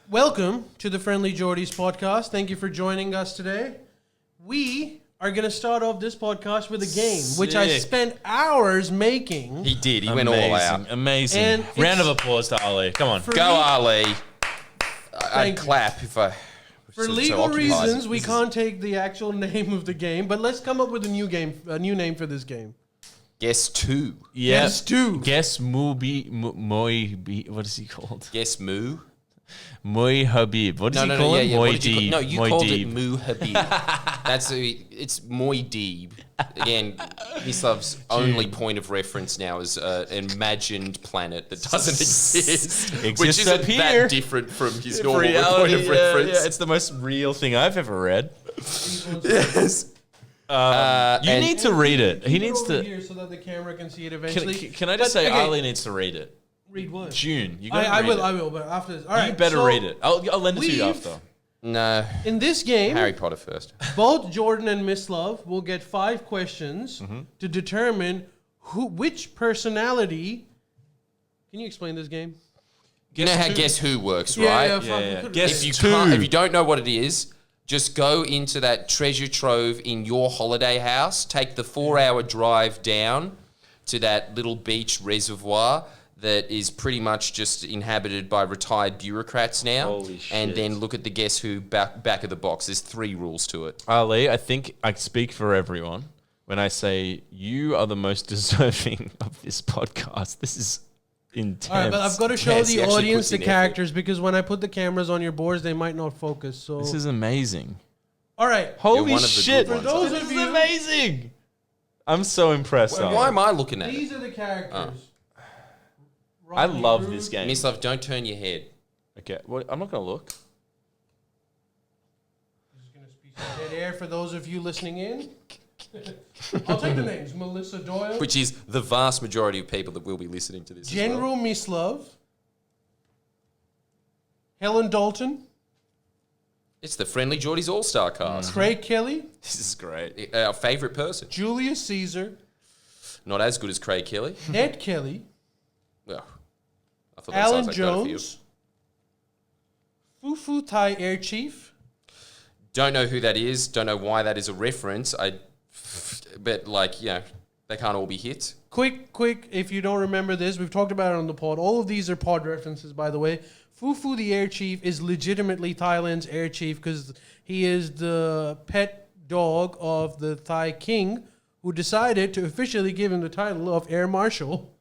Welcome to the Friendlyjordies podcast. Thank you for joining us today. We are going to start off this podcast with a game, which I spent hours making. He did. He went all out. Amazing. And Round of applause to Ali. Come on. Go, Ali. I'd you. clap if I... For legal reasons, we can't take the actual name of the game, but let's come up with a new name for this game. Guess two. Yeah. Guess two. Guess Moi. What is he called? Guess Moo. Moi Habib. What does he call him? Yeah. Moi What did you Deeb. call, no, you Moi called Deeb. it Moo Habib. It's Moi Deeb. Again, Mislav's only point of reference now is an imagined planet that doesn't exist, which Exists isn't up here. that different from his normal Reality, point of reference. Yeah, it's the most real thing I've ever read. Yes. You need to read it. He Keep needs over to. here so that the camera can see it eventually. Can I just say okay. Ali needs to read it? Read what? June. You I gotta read it. I will, but after this. All right. You better so read it. I'll lend it to you we've- after. No. In this game, Harry Potter first. both Jordan and Mislav will get 5 questions to determine which personality. Can you explain this game? You know how Guess Who works, right? Yeah. Guess If two. if you don't know what it is, just go into that treasure trove in your holiday house, take the 4-hour drive down to that little beach reservoir that is pretty much just inhabited by retired bureaucrats now. Holy shit. And then look at the Guess Who back of the box. There's 3 rules to it. Ali, I think I speak for everyone when I say you are the most deserving of this podcast. This is intense. All right, but I've got to show Yes, he the actually audience puts the in effort. characters because when I put the cameras on your boards, they might not focus. So, This is amazing. all right. Holy one of the shit. good ones. For those This of is you- amazing. I'm so impressed. Ali. Why am I looking at These it? are the characters. I Rodney love Roode, this game. Mislav, don't turn your head. Okay, well, I'm not going to look. This is going to speak some dead air for those of you listening in. I'll take the names. Melissa Doyle. Which is the vast majority of people that will be listening to this. General Mislav. Helen Dalton. It's the Friendlyjordies All-Star cast. Craig Kelly. This is great. Our favourite person. Julius Caesar. Not as good as Craig Kelly. Ned Kelly. Well, I thought that Alan sounds like quite a few. Jones. Fufu Thai Air Chief. Don't know who that is. Don't know why that is a reference. But like, you know, they can't all be hits. Quick, if you don't remember this, we've talked about it on the pod. All of these are pod references, by the way. Fufu the Air Chief is legitimately Thailand's Air Chief because he is the pet dog of the Thai king who decided to officially give him the title of Air Marshal.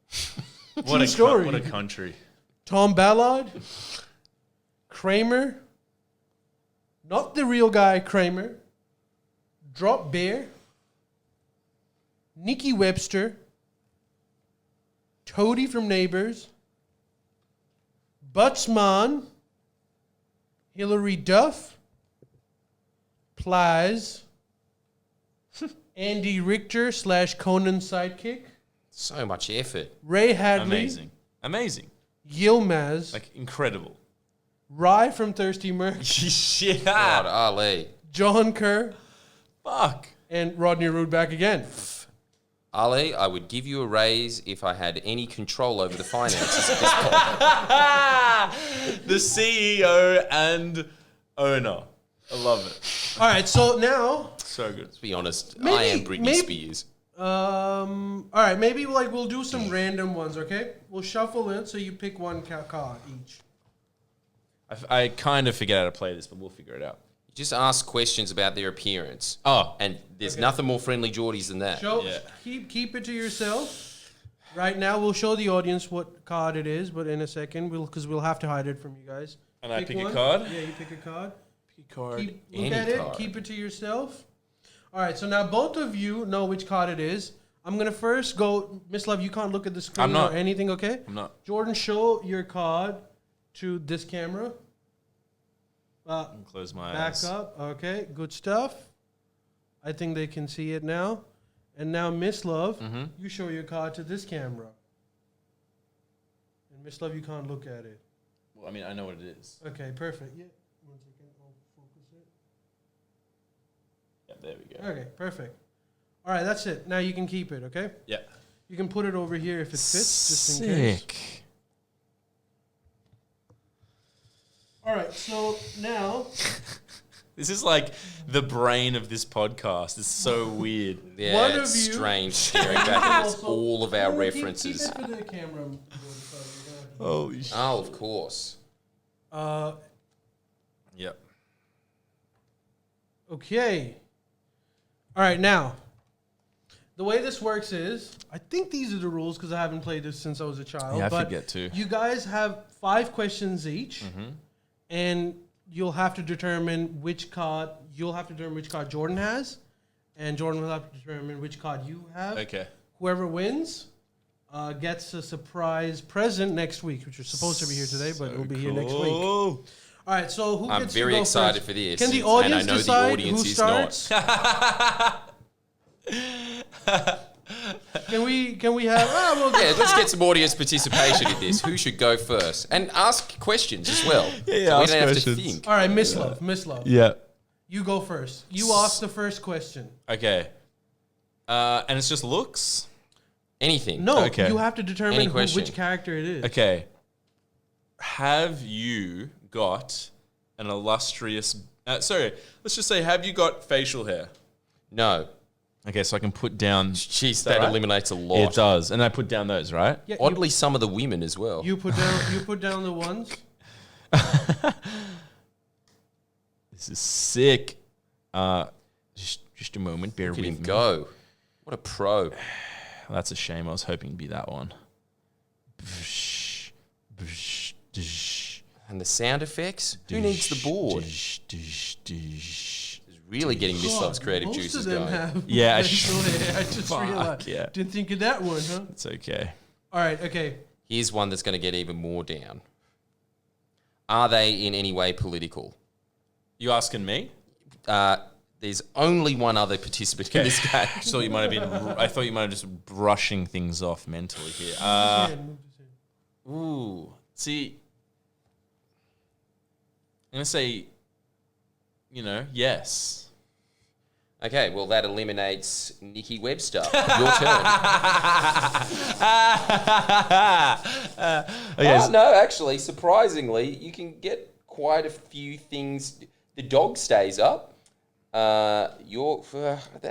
What a story. What a country. Tom Ballard. Kramer. Not the real guy, Kramer. Drop Bear. Nikki Webster. Toady from Neighbors. Buttsman. Hillary Duff. Plies. Andy Richter / Conan's sidekick. So much effort. Ray Hadley. Amazing. Yilmaz. Like, incredible. Rye from Thirsty Merc. Shit. God, Ali. John Kerr. Fuck. And Rodney Roode back again. Ali, I would give you a raise if I had any control over the finances of this podcast. The CEO and owner. I love it. All right, so now, So good. Let's be honest, Maybe- I am Britney maybe- Spears. all right, maybe like we'll do some random ones, okay? We'll shuffle it so you pick one card each. I kind of forget how to play this, but we'll figure it out. Just ask questions about their appearance. Oh. And there's nothing more Friendlyjordies than that. Show, Yeah. keep it to yourself. Right now, we'll show the audience what card it is, but in a second, because we'll have to hide it from you guys. And I pick a one. card? Yeah, you pick a card. Pick a card. Look Any at it. card. Keep it to yourself. All right, so now both of you know which card it is. I'm going to first go... Miss Love, you can't look at the screen I'm not. or anything, okay? I'm not. Jordan, show your card to this camera. Close my Back eyes. up. Okay, good stuff. I think they can see it now. And now, Miss Love, you show your card to this camera. And Miss Love, you can't look at it. Well, I mean, I know what it is. Okay, perfect. Yeah. 1 second. I'll focus it. Yeah, there we go. Okay, perfect. All right, that's it. Now you can keep it, okay? Yeah. You can put it over here if it fits, just in case. Sick. All right, right, so now This is like the brain of this podcast. It's so weird. Yeah, One of it's you- strange staring back at Also- all of our Keep references. it for the camera. Holy shit. Oh, of course. Yep. Okay. All right, now, the way this works is, I think these are the rules because I haven't played this since I was a child. Yeah, I but forget too. You guys have 5 questions each, and you'll have to determine which card Jordan has, and Jordan will have to determine which card you have. Okay. Whoever wins gets a surprise present next week, which is supposed to be here today, but it will be here next week. All right, so who I'm gets very to go excited first? for this, Can the and audience I know the decide audience who is not. starts? Can we have? Yeah, let's get some audience participation in this. Who should go first? And ask questions as well. Yeah, so we ask don't have questions. to think. All right, Miss Love. Yeah. You go first. You ask the first question. Okay. And it's just looks? Anything. No, Okay. you have to determine Any question. which character it is. Okay. Have you got an illustrious... sorry, let's just say, have you got facial hair? No. Okay, so I can put down... Jeez, that that right? eliminates a lot. It does. And I put down those, right? Yeah, Oddly, some of the women as well. you put down the ones. This is sick. Just a moment. Bear Look at with him me. go. What a pro. That's a shame. I was hoping to be that one. And the sound effects? Who needs the board? Really getting Miss Love's creative Most juices of them going. have Yeah, facial hair. I just Fuck, realized. yeah. Didn't think of that one, huh? It's okay. All right, okay. Here's one that's going to get even more down. Are they in any way political? You asking me? There's only one other participant in this game. I thought you might have been. I thought you might have just brushing things off mentally here. Move his hand. Ooh, see, I'm gonna say, yes. Okay, well, that eliminates Nikki Webster. Your turn. Okay, Oh, no, actually, surprisingly, you can get quite a few things. The dog stays up. That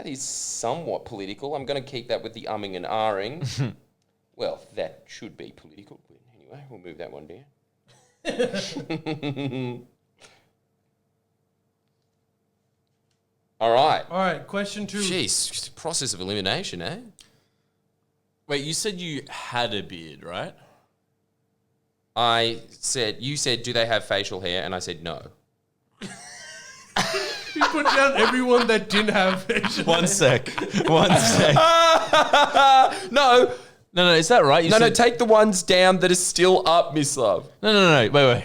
is somewhat political. I'm going to keep that with the umming and ahhing. Well, that should be political. But anyway, we'll move that one down. All right. All right, question 2. Jeez, process of elimination, eh? Wait, you said you had a beard, right? You said, do they have facial hair? And I said no. You put down everyone that didn't have facial One hair. sec. No, No, is that right? You no, said, take the ones down that are still up, Miss Love. No. Wait.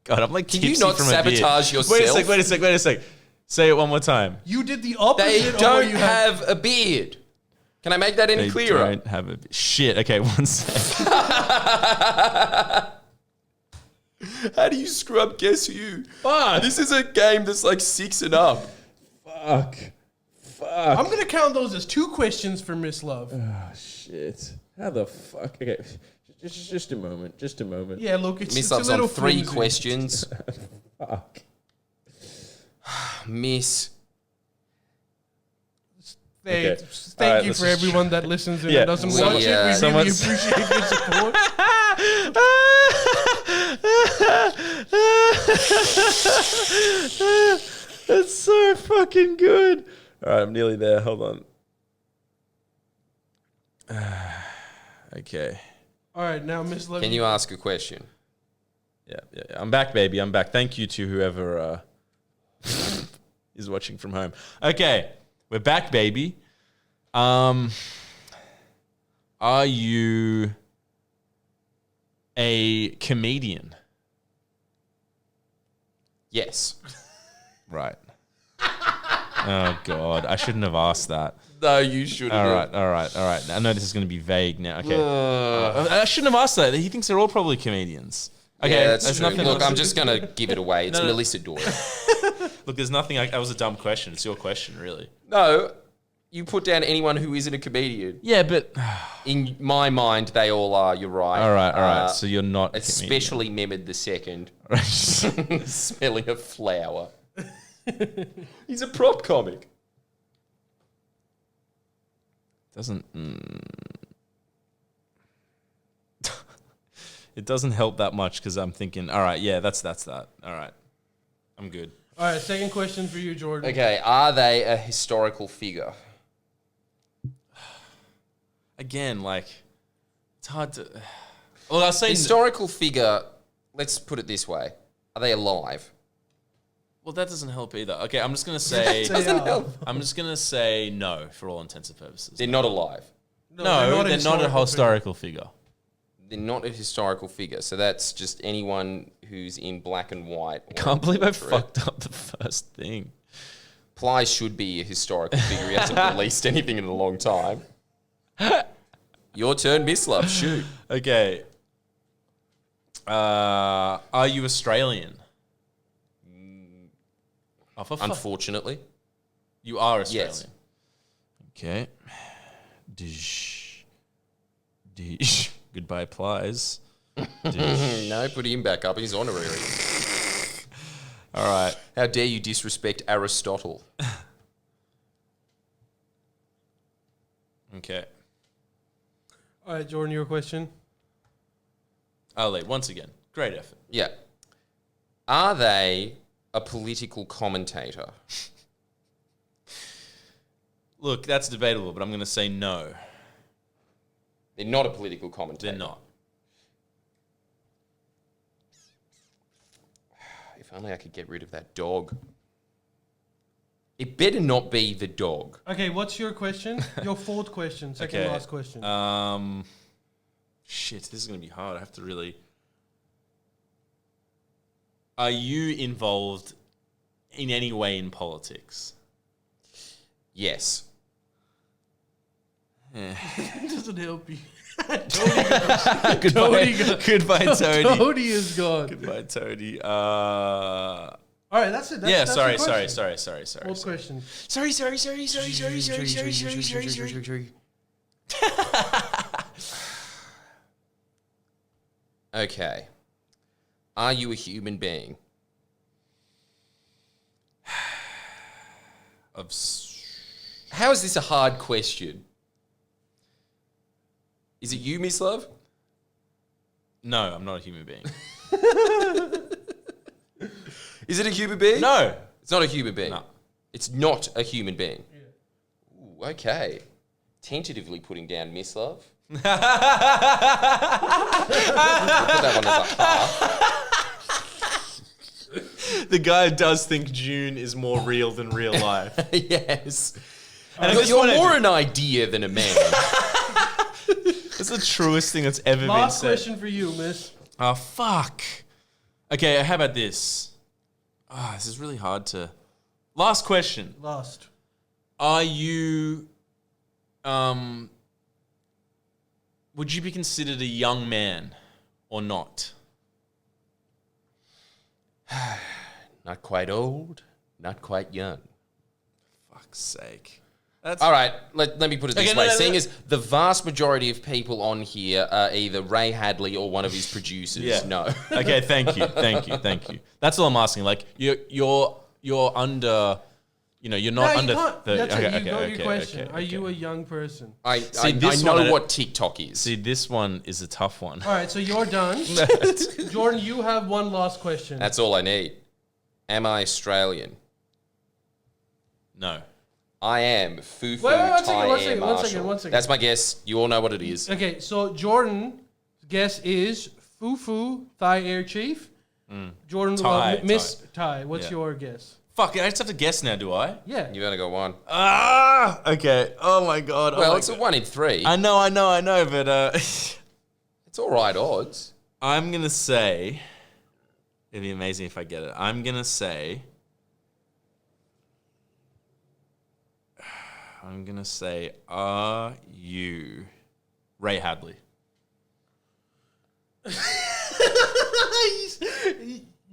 God, I'm like Can you tipsy not from a beer. sabotage yourself? Wait a sec. Say it one more time. You did the opposite They of what don't you had. have a beard. Can I make that any They clearer? don't have a shit. Okay, one sec. How do you screw up Guess Who? Fuck. This is a game that's like 6 and up. Fuck. I'm going to count those as 2 questions for Miss Love. Shit. How the fuck? Okay, just a moment. Yeah, look, it's Miss a Love's little on 3 flimsy. questions. Fuck. Miss. Thank Okay. thank Alright, you let's for just everyone that listens and Yeah. doesn't We, watch it. We really someone's- appreciate your support. That's so fucking good. All right, I'm nearly there. Hold on. Okay. All right, now Miss Love. Can you ask a question? Yeah. I'm back, baby. I'm back. Thank you to whoever is watching from home. Okay, we're back, baby. Are you a comedian? Yes. Right. Oh God, I shouldn't have asked that. No, you shouldn't. All right. I know this is going to be vague now. Okay. I shouldn't have asked that. He thinks they're all probably comedians. Okay, Yeah, that's there's true. nothing Look, else. I'm just going to give it away. It's No. Melissa Doyle. Look, there's nothing. That was a dumb question. It's your question, really. No, You put down anyone who isn't a comedian. Yeah, but In my mind, they all are. You're right. all right. So you're not Especially Mehmed the Second, smelling a flower. He's a prop comic. Doesn't. It doesn't help that much because I'm thinking, all right, yeah, that's that. All right, I'm good. All right, second question for you, Jordan. Okay, are they a historical figure? Again, like, it's hard to. Well, I'll say Historical figure, let's put it this way. Are they alive? Well, that doesn't help either. Okay, I'm just gonna say. Doesn't help. I'm just gonna say no for all intents and purposes. They're not alive. No, they're not a historical figure. They're not a historical figure. So that's just anyone who's in black and white. I can't believe I fucked up the first thing. Ply should be a historical figure. He hasn't released anything in a long time. Your turn, Miss Love. Shoot. Okay. Are you Australian? Oh, for fuck. Unfortunately. You are Australian. Yes. Okay. Dish. Goodbye, Plies. No, put him back up. He's honorary. All right. How dare you disrespect Aristotle? Okay. All right, Jordan, your question. Ali, once again, great effort. Yeah. Are they a political commentator? Look, that's debatable, but I'm going to say no. They're not a political commentator. They're not. If only I could get rid of that dog. It better not be the dog. Okay, what's your question? Your fourth question, second last question. Shit, this is going to be hard. I have to really... Are you involved in any way in politics? Yes. It doesn't help you. Goodbye, Toady. Toady is gone. Goodbye, Toady. All right, that's it. Yeah, That's sorry. your question. Fourth Fourth question. Sorry. Okay. Are you a human being? How is this a hard question? Is it you, Miss Love? No, I'm not a human being. Is it a human being? No. It's not a human being. No. It's not a human being. Yeah. Ooh, okay. Tentatively putting down Miss Love. We'll put that one as a half. The guy does think June is more real than real life. Yes. And You're more an idea than a man. That's the truest thing that's ever been Last said. question for you, miss. Oh, fuck. Okay, how about this? This is really hard to... Last question. Last. Are you... would you be considered a young man or not? Not quite old, not quite young. Fuck's sake. That's All right, let me put it this Okay, way. no, Seeing as the vast majority of people on here are either Ray Hadley or one of his producers, Yeah. no. Okay, thank you. That's all I'm asking. Like you're under, you're not under. That's it. You got okay, your question. okay, Are you a okay. young person? I this know one, what TikTok is. See, this one is a tough one. All right, so you're done. Jordan, you have one last question. That's all I need. Am I Australian? No. I am Fufu Wait, one Thai second, Air one Marshal. second, one second. That's my guess. You all know what it is. Okay, so Jordan's guess is Fufu Thai Air Chief. Jordan, Thai, Miss Thai. What's Yeah. your guess? Fuck, I just have to guess now, do I? Yeah. You've only got one. Okay. Oh my god. Well, it's a 1 in 3. I know, but It's all right odds. I'm gonna say it'd be amazing if I get it. I'm gonna say are you Ray Hadley?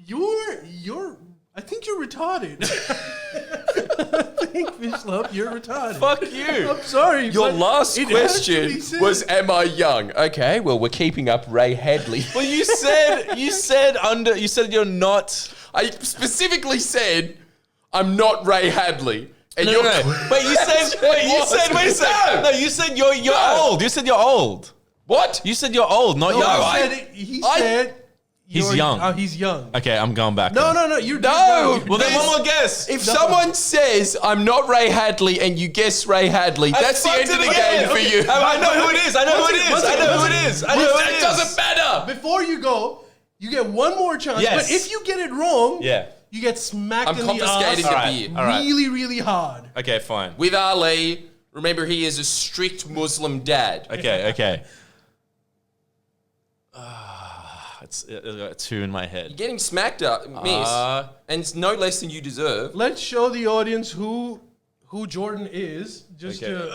You're I think you're retarded. think, Fish Love, you're retarded. Fuck you. I'm sorry. Your but last it has to be question said. was, "Am I young?" Okay, well, we're keeping up Ray Hadley. Well, you said you're not. I specifically said, "I'm not Ray Hadley." And No, you're no. Wait, you said. Wait a second. No, you said you're old. You said you're old. What? You said you're old, not No, young. he said He's you're- young. Oh, he's young. Okay, I'm going back. No, then. no, you're No. Well, then This- one more guess. If someone says, "I'm not Ray Hadley," and you guess Ray Hadley, that's the end of the game for you. I know who it is. I know who it is. I know who it is. I know who it It is. doesn't matter. Before you go, you get one more chance. Yes. But if you get it wrong, Yeah. you get smacked I'm in the confiscating ass the beer. All right. really, really hard. Okay, fine. With Ali, remember he is a strict Muslim dad. Okay. It's got 2 in my You're head. getting smacked up, miss, and it's no less than you deserve. Let's show the audience who Jordan is, just Okay.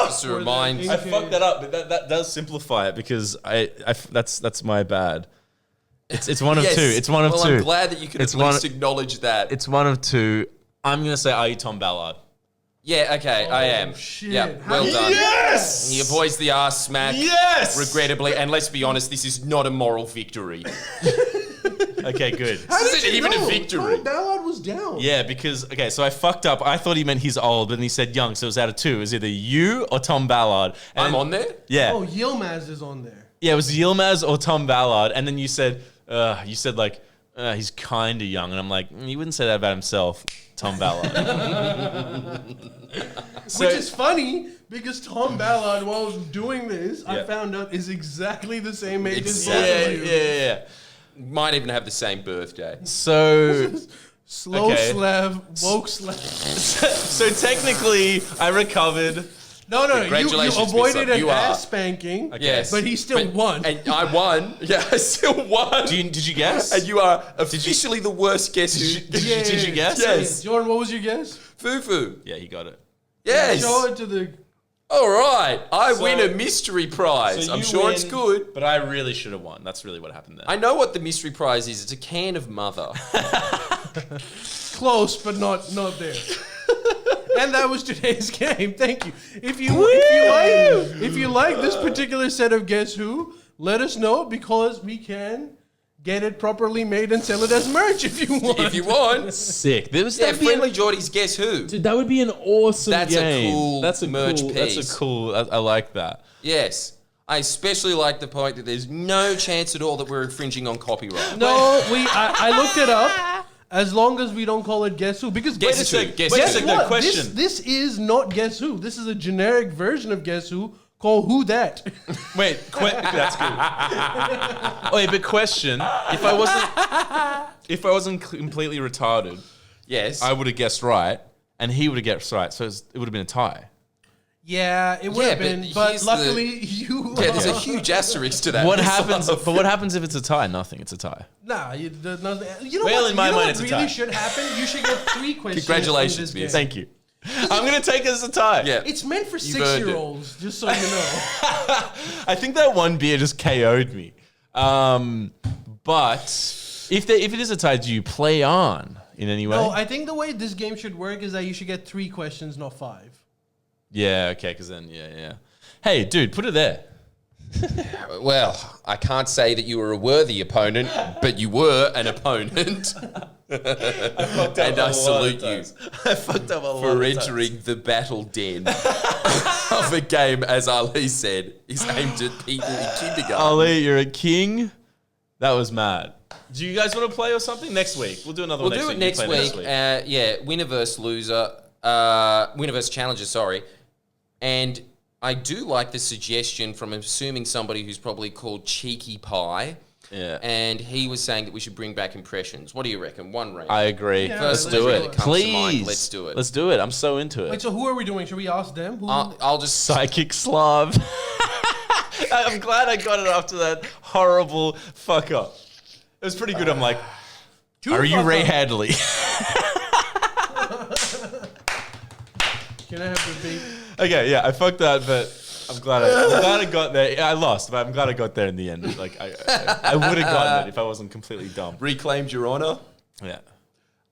Just to remind. the- I fucked that up, but that does simplify it because that's my bad. It's one of Yes. two. It's one of well, two. I'm glad that you can It's at least one- acknowledge that. It's one of two. I'm gonna say, are you Tom Ballard? Yeah, okay, I am. shit. Yeah, How well do you done. do Yes! He avoids the ass smack. Yes! Regrettably, and let's be honest, this is not a moral victory. Okay, good. How This did isn't you even a know? victory. Tom Ballard was down. Yeah, because so I fucked up. I thought he meant he's old, but then he said young, so it was out of 2. It was either you or Tom Ballard. And I'm on there? Yeah, Oh, Yilmaz is on there. yeah, it was Yilmaz or Tom Ballard, and then you said like he's kind of young, and I'm like, you wouldn't say that about himself, Tom Ballard. Which is funny because Tom Ballard, while I was doing this, I Yeah. found out is exactly the same age as both Exactly. of you. yeah. Might even have the same birthday. So Slow Okay. Slav, woke Slav. so technically, I recovered. No, you Congratulations, avoided Mr. an You are. ass spanking. Yes. But he still won. And I won. Yeah, I still won. Did you guess? And you are officially the worst guest. Did you guess? Yes. Jordan, what was your guess? Fufu. Yeah, he got it. Yes. Show it to the... All right. I So- win a mystery prize. So I'm you sure it's win, good. but I really should have won. That's really what happened there. I know what the mystery prize is. It's a can of mother. Close, but not there. And that was today's game. Thank you. If you like this particular set of Guess Who, let us know because we can get it properly made and sell it as merch if you want. If you want. Sick. Yeah, Friendlyjordies, guess who? Dude, that would be an awesome That's a game. cool merch That's piece. a cool. I like that. Yes. I especially like the point that there's no chance at all that we're infringing on copyright. No, I looked it up. As long as we don't call it Guess Who, because Guess guess, who? sec, Guess wait a who? sec, no, what? question. This is not Guess Who. This is a generic version of Guess Who called Who Dat. Wait, that's good. Wait, but question: if I wasn't completely retarded, Yes. I would have guessed right, and he would have guessed right, so it would have been a tie. Yeah, it would Yeah, have but been, but here's luckily you. yeah, there's a huge asterisk to that. What result. happens? But what happens if it's a tie? Nothing. It's a tie. Nah, you know Well, what? in my you know mind, what it's a really tie. should happen? You should get 3 questions. Congratulations, in this Miss. game. Thank you. I'm gonna take it as a tie. Yeah. It's meant for You've earned it. 6-year-olds, just so you know. I think that one beer just KO'd me. But if it is a tie, do you play on in any way? No, I think the way this game should work is that you should get 3 questions, not 5. Yeah, okay, because then, yeah. Hey, dude, put it there. Well, I can't say that you were a worthy opponent, but you were an opponent. And I salute you I fucked up a lot for entering the battle den of a game, as Ali said, is aimed at people in kindergarten. Ali, you're a king. That was mad. Do you guys want to play or something next week? We'll do another We'll one do it next next week. week. Yeah, winner versus loser. Winner versus challenger, sorry. And I do like the suggestion from assuming somebody who's probably called Cheeky Pie. Yeah. And he was saying that we should bring back impressions. What do you reckon? One round. I agree. Yeah, let's let's do do it. it. Comes to mind. Please. Let's do it. Let's do it. I'm so into it. Wait, so who are we doing? Should we ask them? Who? I'll just... Psychic Slav. I'm glad I got it after that horrible fuck up. It was pretty good. I'm like, are you Ray Hadley? Can I have the beat? Okay, yeah, I fucked that, but I'm glad I got there. Yeah, I lost, but I'm glad I got there in the end. Like I would have gotten it if I wasn't completely dumb. Reclaimed your honor. Yeah.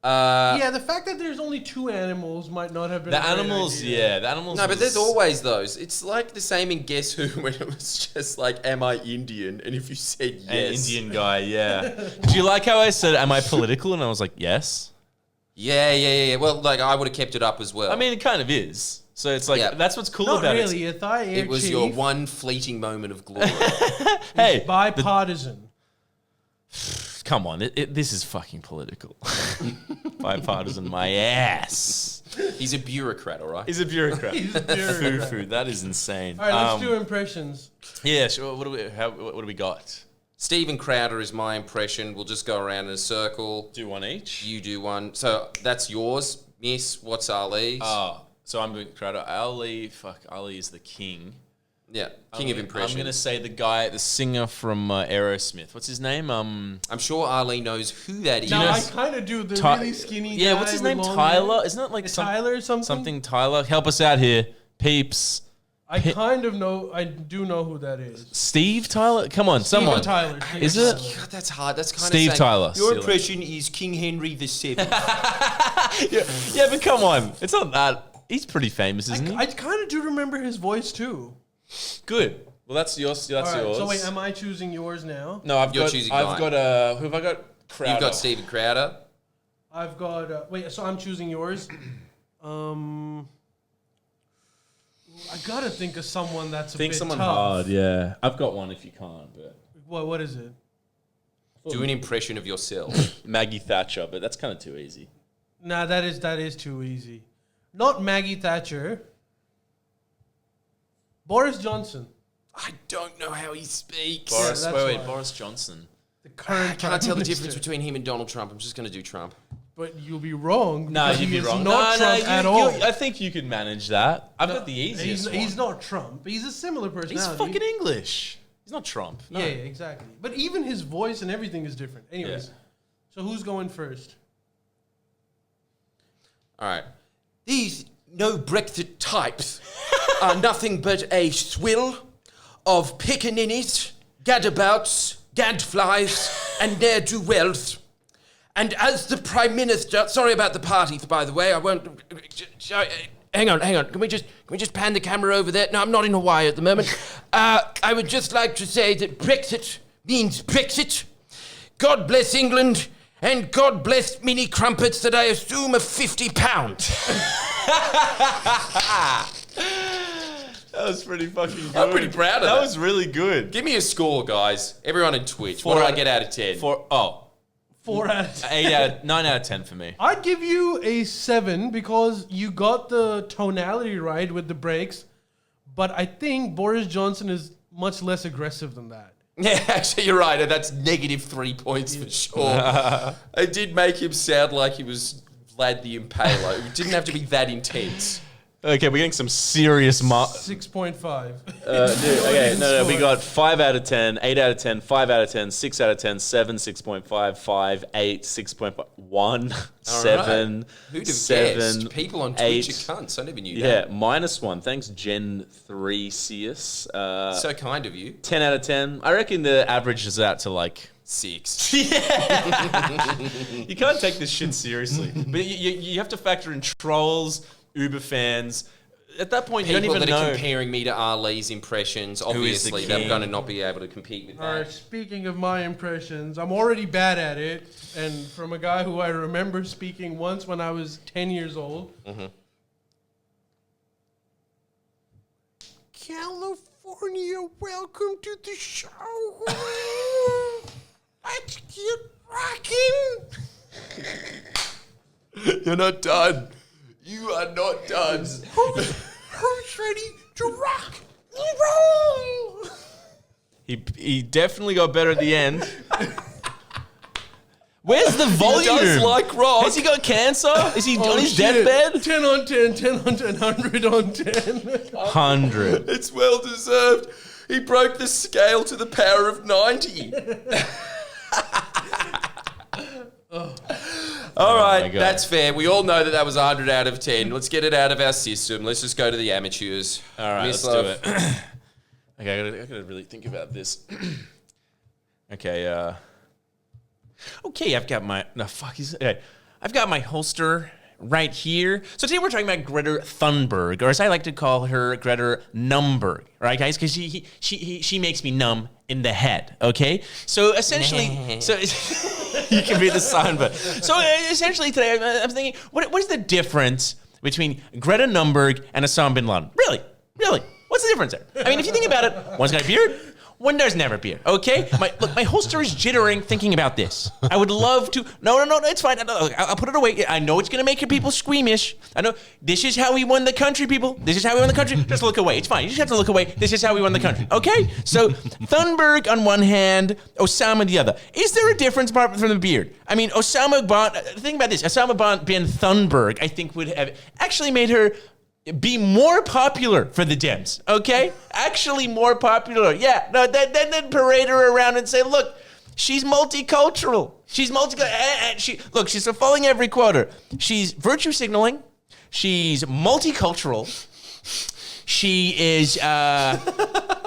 Yeah, the fact that there's only 2 animals might not have been The a great animals, idea. yeah, the animals. No, but was- there's always those. It's like the same in Guess Who when it was just like, am I Indian? And if you said yes. an Indian guy, yeah. Do you like how I said, am I political? And I was like, yes. Yeah. Well, like, I would have kept it up as well. I mean, it kind of is. So it's like, Yeah. that's what's cool Not about really. A Thai air it was chief your one fleeting moment of glory. it. Hey, bipartisan. come on. This is fucking political. Bipartisan, my ass. He's a bureaucrat, all right? He's a bureaucrat. He's a bureaucrat. Foo. That is insane. All right, let's do impressions. Yeah, sure. What do we got? Stephen Crowder is my impression. We'll just go around in a circle. Do one each. You do one. So that's yours, Miss. What's Ali's? So I'm doing Crowder. Ali is the king. Yeah, king of impressions. I'm gonna say the singer from Aerosmith. What's his name? I'm sure Ali knows who that is. No, know- I kind of do. The Ty- really skinny Yeah, guy what's his with name? long Tyler. hair. Isn't that like Tyler or something? something Tyler? Help us out here, peeps. I kind of know. I do know who that is. Steve Tyler. Come on, Steven someone. Tyler. Steven Is it? Tyler. God, that's hard. That's kind Steve of saying, Tyler. Your Silly. impression is King Henry VII. Yeah, but come on, it's not that. He's pretty famous, isn't he? I kind of do remember his voice too. Good. Well, that's yours. That's All right, yours. so wait, am I choosing yours now? No, You're choosing I've mine. got who have I got? Crowder. You've got Stephen Crowder. I've got. Wait, so I'm choosing yours. I gotta think of someone that's a Think bit someone tough. hard. Yeah, I've got one if you can't. But What is it? Do an impression of yourself. Maggie Thatcher, but that's kind of too easy. Nah, that is too easy. Not Maggie Thatcher. Boris Johnson, I don't know how he speaks. Boris, that's wait, why. Boris Johnson. the current. I Prime can't tell the Minister. difference between him and Donald Trump. I'm just going to do Trump. But you'll be wrong. No, because you'd he be is wrong. Not Trump at all. I think you could manage that. I've got the easiest one. He's not Trump. He's a similar He's personality. fucking English. He's not Trump. No. Yeah, exactly. But even his voice and everything is different. Anyways, Yeah. so who's going first? All right. These no Brexit types are nothing but a swill of pickaninnies, gadabouts, gadflies, and ne'er-do-wells. And as the Prime Minister, sorry about the parties, by the way, I won't. Hang on. Can we just pan the camera over there? No, I'm not in Hawaii at the moment. I would just like to say that Brexit means Brexit. God bless England, and God bless mini crumpets that I assume are £50. That was pretty fucking good. I'm pretty proud of that. That was really good. Give me a score, guys. Everyone in Twitch. What do I get out of 10? 4 4 out of 10. 9 out of 10 for me. I'd give you a 7 because you got the tonality right with the breaks, but I think Boris Johnson is much less aggressive than that. Yeah, actually, you're right. That's -3 points for sure. It did make him sound like he was Vlad the Impaler. It didn't have to be that intense. Okay, we're getting some serious 6.5. okay, no, we got 5 out of 10, 8 out of 10, 5 out of 10, 6 out of 10, 7, 6.5, 5, 8, 6.5, 1, 7, Who'd have 7, guessed? People on 8. Twitch are cunts. I never knew Yeah, that. -1. Thanks, Gen 3 Seus. So kind of you. 10 out of 10. I reckon the average is out to like 6. You can't take this shit seriously. But you have to factor in trolls, Uber fans. At that point, you People don't that even are know. comparing me to Ali's impressions, is the obviously, they're king? going to not be able to compete with All that. right, speaking of my impressions, I'm already bad at it. And from a guy who I remember speaking once when I was 10 years old. Mm-hmm. California, welcome to the show. Let's get rocking. You're not done. You are not done. Who's ready to rock and roll? He definitely got better at the end. Where's the volume? He does like rock. Has he got cancer? Is he on his shit. deathbed? 10 on 10, 10 on 10, 100 on 10. 100. It's well deserved. He broke the scale to the power of 90. All right, my God. that's fair. We all know that was 100 out of 10. Let's get it out of our system. Let's just go to the amateurs. All right, Miss let's Love. do it. Okay, I gotta really think about this. Okay, okay, I've got my... No, fuck, okay. I've got my holster right here. So today we're talking about Greta Thunberg, or as I like to call her, Greta Numberg, right, guys? Because she makes me numb in the head. Okay, so essentially, so you can be the sign, but so essentially today I'm thinking, what is the difference between Greta Numberg and Osama bin Laden? Really, what's the difference there? I mean, if you think about it, one's got a beard. One doesn't have a beard, okay? My holster is jittering thinking about this. I would love to... No, it's fine. I'll put it away. I know it's going to make your people squeamish. I know. This is how we won the country, people. This is how we won the country. Just look away. It's fine. You just have to look away. This is how we won the country, okay? So, Thunberg on one hand, Osama the other. Is there a difference apart from the beard? I mean, think about this. Osama bin Thunberg, I think, would have actually made her... be more popular for the Dems, okay? Actually more popular. Yeah, no, then parade her around and say, look, she's multicultural. She's multicultural. She's fulfilling every quota. She's virtue signaling. She's multicultural. She is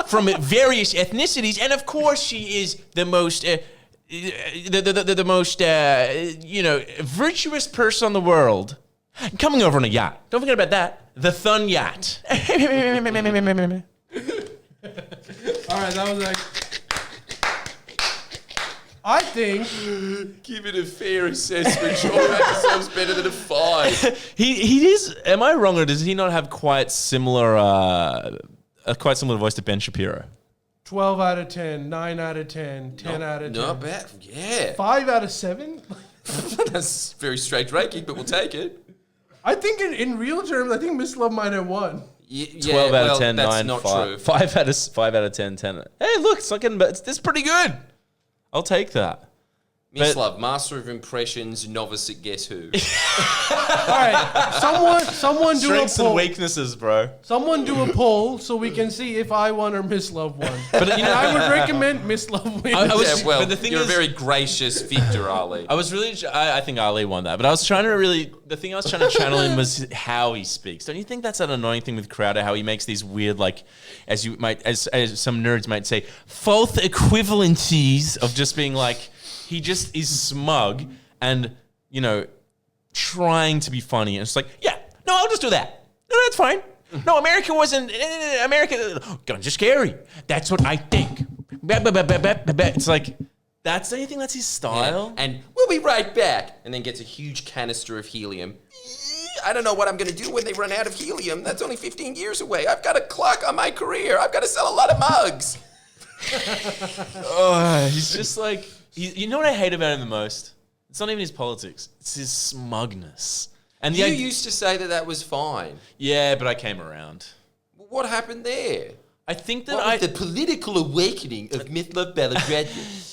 from various ethnicities. And of course, she is the most... the most, virtuous person in the world. Coming over on a yacht. Don't forget about that. The Thun Yacht. All right, that was like... I think... Give it a fair assessment. Sure, episode's better than a 5. He is... Am I wrong, or does he not have quite similar... a quite similar voice to Ben Shapiro? 12 out of 10, 9 out of 10, 10 out of 10. Not bad. Yeah. 5 out of 7? That's very straight ranking, but we'll take it. I think in real terms, I think Miss Love might have won. 12 out of 10, that's 9, not 5. true. 5 out of 10, 10. Hey, look, it's pretty good. I'll take that. Miss Love, master of impressions, novice at Guess Who. All right, someone do Strengths a poll. and weaknesses, bro. Someone do a poll so we can see if I won or Miss Love won. But I would recommend Miss Love win. But the thing you're a very gracious victor, Ali. I think Ali won that, but I was trying to the thing I was trying to channel in was how he speaks. Don't you think that's an annoying thing with Crowder, how he makes these weird, like, as some nerds might say, false equivalencies of just being like, he just is smug and, trying to be funny. And it's like, yeah, no, I'll just do that. No, that's fine. No, America wasn't... guns are scary. That's what I think. It's like, I think that's his style. Yeah. And we'll be right back. And then gets a huge canister of helium. I don't know what I'm going to do when they run out of helium. That's only 15 years away. I've got a clock on my career. I've got to sell a lot of mugs. He's just like... You know what I hate about him the most? It's not even his politics. It's his smugness. And you used to say that was fine. Yeah, but I came around. What happened there? I think that the political awakening of Mithla Belgrade.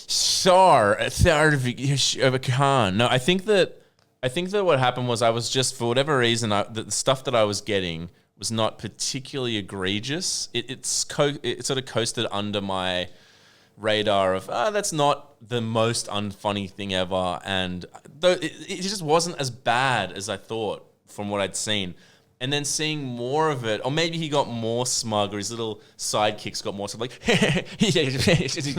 Tsar of Khan. No, I think that what happened was I was just, for whatever reason, the stuff that I was getting was not particularly egregious. It sort of coasted under my radar of that's not the most unfunny thing ever, and though it just wasn't as bad as I thought from what I'd seen. And then seeing more of it, or maybe he got more smug, or his little sidekicks got more like,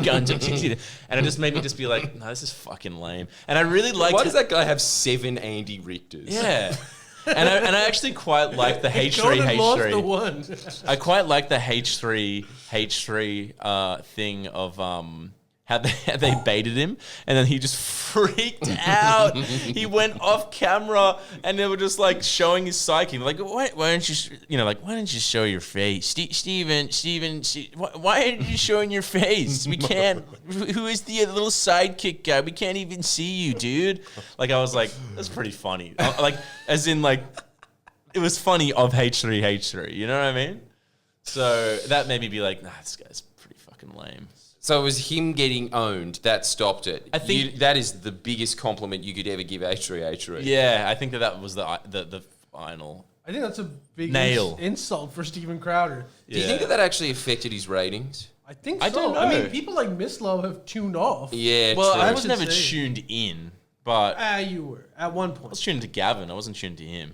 guns, and it just made me just be like, no, this is fucking lame. And I really liked. Why does that guy have 7 Andy Richters? Yeah. And I actually quite like the H3. I quite like the H3 thing of how they baited him, and then he just freaked out. He went off camera, and they were just like showing his psyche, like, why don't you, why don't you show your face, Steven? Why aren't you showing your face? We can't. Who is the little sidekick guy? We can't even see you, dude. Like, I was like, that's pretty funny. Like, as in, like, it was funny of H3. You know what I mean? So that made me be like, nah, this guy's pretty fucking lame. So it was him getting owned that stopped it. I think that is the biggest compliment you could ever give H3. Yeah, I think that was the final. I think that's a big nail insult for Steven Crowder. Do you think that actually affected his ratings? I think so. I don't know. I mean, people like Miss Love have tuned off. Yeah, well, true. I was never tuned in, but you were at one point. I was tuned to Gavin. I wasn't tuned to him.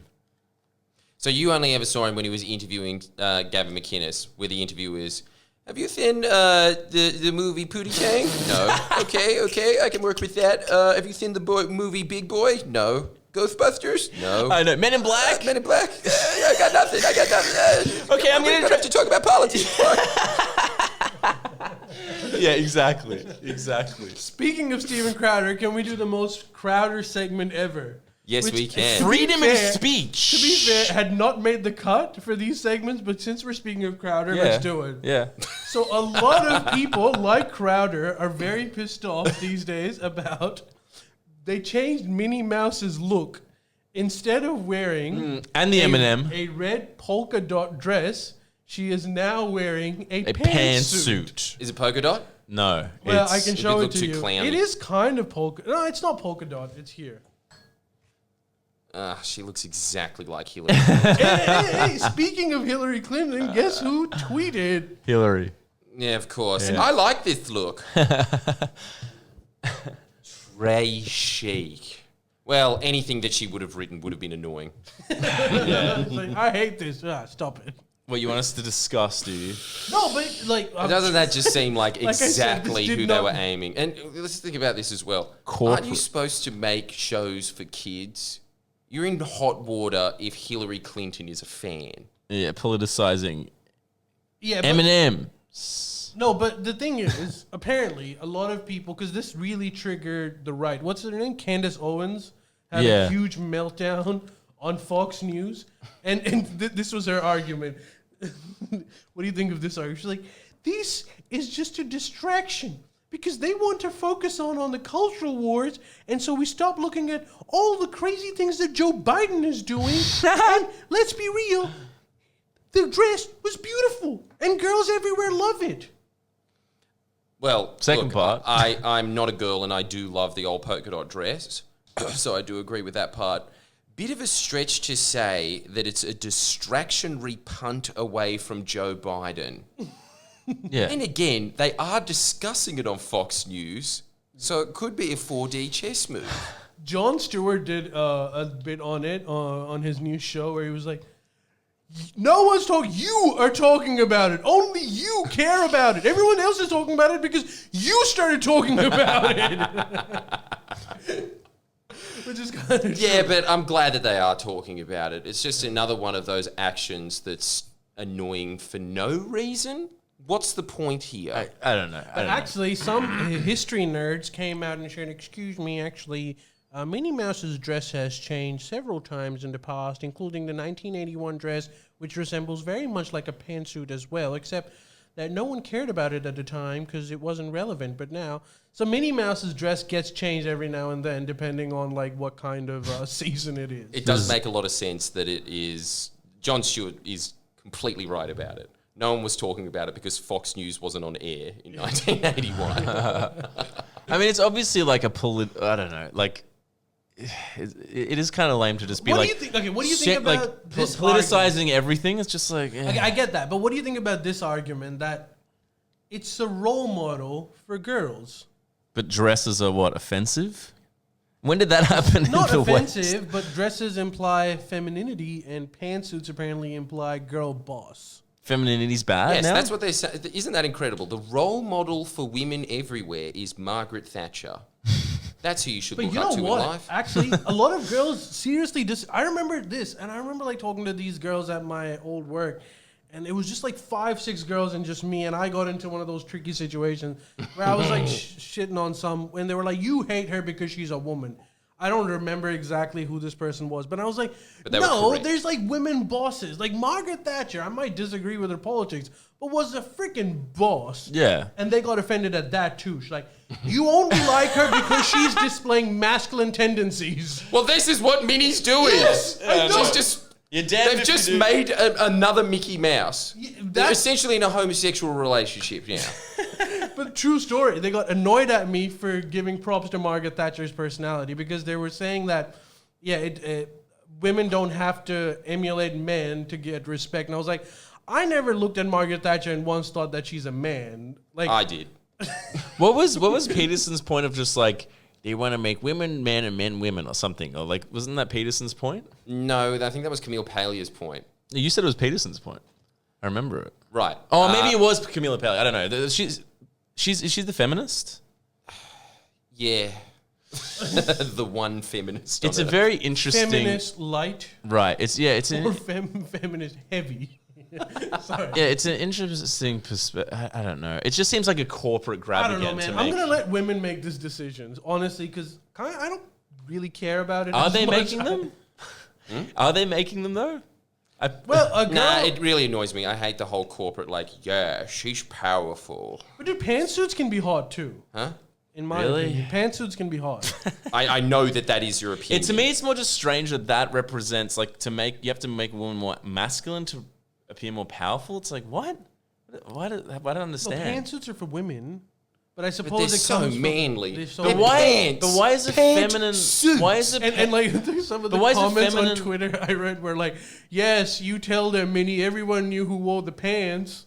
So you only ever saw him when he was interviewing Gavin McInnes, where the interview is, have you seen the movie Pootie Tang? No. Okay, I can work with that. Have you seen the movie Big Boy? No. Ghostbusters? No. I know. Men in Black? Men in Black? I got nothing. Okay, I'm going to have to talk about politics. Yeah, exactly. Speaking of Steven Crowder, can we do the most Crowder segment ever? Yes, we can. Freedom of speech. To be fair, had not made the cut for these segments, but since we're speaking of Crowder, let's do it. Yeah. So a lot of people, like Crowder, are very pissed off these days about they changed Minnie Mouse's look. Instead of wearing and the M&M. a red polka dot dress, she is now wearing a pantsuit. Is it polka dot? No. Well, I can show it look to too you. clowny. It is kind of polka. No, it's not polka dot. It's here. She looks exactly like Hillary. Hey, speaking of Hillary Clinton, guess who tweeted? Hillary. Yeah, of course. Yeah. I like this look. Trey Chic. Well, anything that she would have written would have been annoying. It's like, I hate this. Stop it. What you want us to discuss, do you? No, but like... Doesn't that just seem like I said, exactly this did who they not- were aiming? And let's think about this as well. Aren't you supposed to make shows for kids? You're in hot water if Hillary Clinton is a fan. Yeah, politicizing yeah, but, M&M. No, but the thing is, apparently, a lot of people... Because this really triggered the right. What's her name? Candace Owens had a huge meltdown on Fox News. And this was her argument. What do you think of this argument? She's like, this is just a distraction because they want to focus on the cultural wars, and so we stop looking at all the crazy things that Joe Biden is doing. And let's be real, the dress was beautiful, and girls everywhere love it. Well, Second look, part. I'm not a girl, and I do love the old polka dot dress, so I do agree with that part. Bit of a stretch to say that it's a distraction-y punt away from Joe Biden. Yeah. And again, they are discussing it on Fox News, so it could be a 4D chess move. Jon Stewart did a bit on it on his new show where he was like, no one's talking. You are talking about it. Only you care about it. Everyone else is talking about it because you started talking about it. Which is kind of Yeah, but I'm glad that they are talking about it. It's just another one of those actions that's annoying for no reason. What's the point here? I don't know. But actually, some history nerds came out and said, excuse me, actually, Minnie Mouse's dress has changed several times in the past, including the 1981 dress, which resembles very much like a pantsuit as well, except that no one cared about it at the time because it wasn't relevant. But now, so Minnie Mouse's dress gets changed every now and then, depending on like what kind of season it is. It does make a lot of sense that it is... Jon Stewart is completely right about it. No one was talking about it because Fox News wasn't on air in 1981. I mean, it's obviously like a I don't know, like... It is kind of lame to just be What like... do you think? Okay, what do you think about this politicizing everything? It's just like... Okay, I get that, but what do you think about this argument that it's a role model for girls? But dresses are what, offensive? When did that happen Not in the offensive, West? but dresses imply femininity, and pantsuits apparently imply girl boss. Femininity's bad Yes, now? that's what they say. Isn't that incredible? The role model for women everywhere is Margaret Thatcher. That's who you should But look you up know to what? in life. Actually, a lot of girls seriously I remember this, and I remember like talking to these girls at my old work, and it was just like 5-6 girls and just me, and I got into one of those tricky situations where I was like shitting on some, and they were like, "You hate her because she's a woman." I don't remember exactly who this person was, but I was like, no, there's like women bosses. Like Margaret Thatcher, I might disagree with her politics, but was a freaking boss. Yeah. And they got offended at that too. She's like, you only like her because she's displaying masculine tendencies. Well, this is what Minnie's doing. Yes, I know. She's just... You're damned They've if just you do. made another Mickey Mouse. They're that's- essentially in a homosexual relationship now. But true story, they got annoyed at me for giving props to Margaret Thatcher's personality because they were saying that, women don't have to emulate men to get respect. And I was like, I never looked at Margaret Thatcher and once thought that she's a man. Like I did. What was Peterson's point of just like, they want to make women men and men women or something? Or like, wasn't that Peterson's point? No, I think that was Camille Paglia's point. You said it was Peterson's point. I remember it. Right. Oh, maybe it was Camilla Paglia. I don't know. Is she the feminist? Yeah. The one feminist. It's on a Earth. very interesting. Feminist light Right. It's or feminist heavy. Sorry. Yeah, it's an interesting perspective. I don't know. It just seems like a corporate grab I don't know, again man. to make. I'm gonna let women make these decisions, honestly, because I don't really care about it. Are as they much. making them? Are they making them though? Well, a girl. Nah, it really annoys me. I hate the whole corporate, like, yeah, she's powerful. But dude, pantsuits can be hot too. Huh? In my Really? opinion, pantsuits can be hot. I know that is your opinion. To me, it's more just strange that represents like you have to make a woman more masculine to appear more powerful. It's like what? Why don't No, understand? pantsuits are for women, but I But suppose they're it so comes from- manly. they're so They're manly. But why is it feminine? Pantsuits. Why is it? And like there's some of the But why is it comments on feminine- Twitter I read were like, "Yes, you tell them, Minnie. Everyone knew who wore the pants."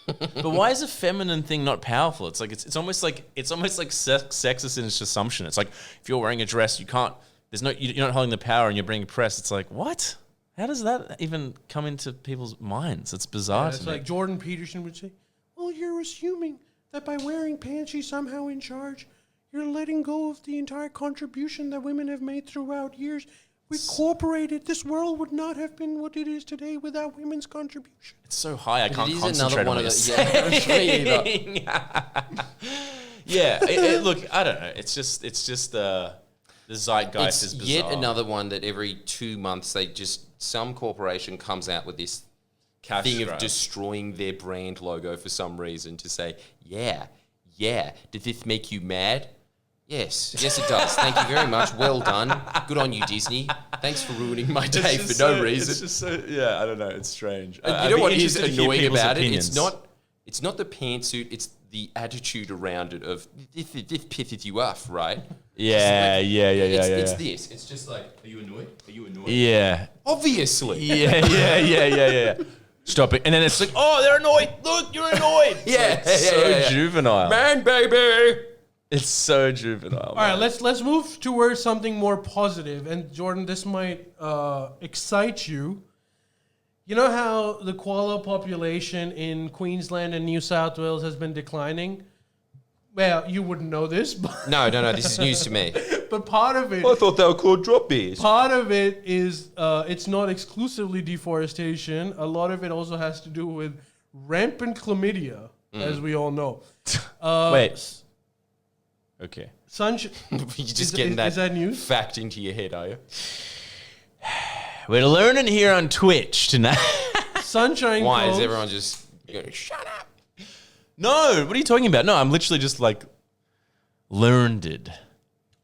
But why is a feminine thing not powerful? It's like it's almost like sexist in its assumption. It's like if you're wearing a dress, you can't. You're not holding the power, and you're being oppressed. It's like what? How does that even come into people's minds? It's bizarre. It's to me. like Jordan Peterson would say, "Well, you're assuming that by wearing pants, she's somehow in charge. You're letting go of the entire contribution that women have made throughout years. We cooperated. This world would not have been what it is today without women's contribution." It's so high, I can't It is concentrate another one on of what the. you're Yeah, me either. Yeah, look, I don't know. It's just the zeitgeist is It's bizarre. yet another one that every 2 months some corporation comes out with this Cash thing grab. of destroying their brand logo for some reason to say, yeah, did this make you mad? Yes, it does. Thank you very much. Well done. Good on you, Disney. Thanks for ruining my day for no reason. It's just so, yeah, I don't know. It's strange. And I'd you know be what is interested to hear annoying people's about opinions. it? It's not the pantsuit. It's the attitude around it of this pisses you off, right? Yeah. It's this. It's just like, are you annoyed? Are you annoyed? Yeah. Obviously. Yeah. Stop it. And then it's like, oh, they're annoyed. Look, you're annoyed. Yeah, So juvenile. Man, baby. It's so juvenile. All right, let's move towards something more positive. And Jordan, this might excite you. You know how the koala population in Queensland and New South Wales has been declining? Well, you wouldn't know this, but, No, this is news to me. but part of it, thought they were called drop beers. part of it is it's not exclusively deforestation. A lot of it also has to do with rampant chlamydia, as we all know. Wait. Okay. Sunshine. You're just getting that, is that news? fact into your head, are you? We're learning here on Twitch tonight. Sunshine. Why is Coast. everyone just going, shut up? No, what are you talking about? No, I'm literally just like learned.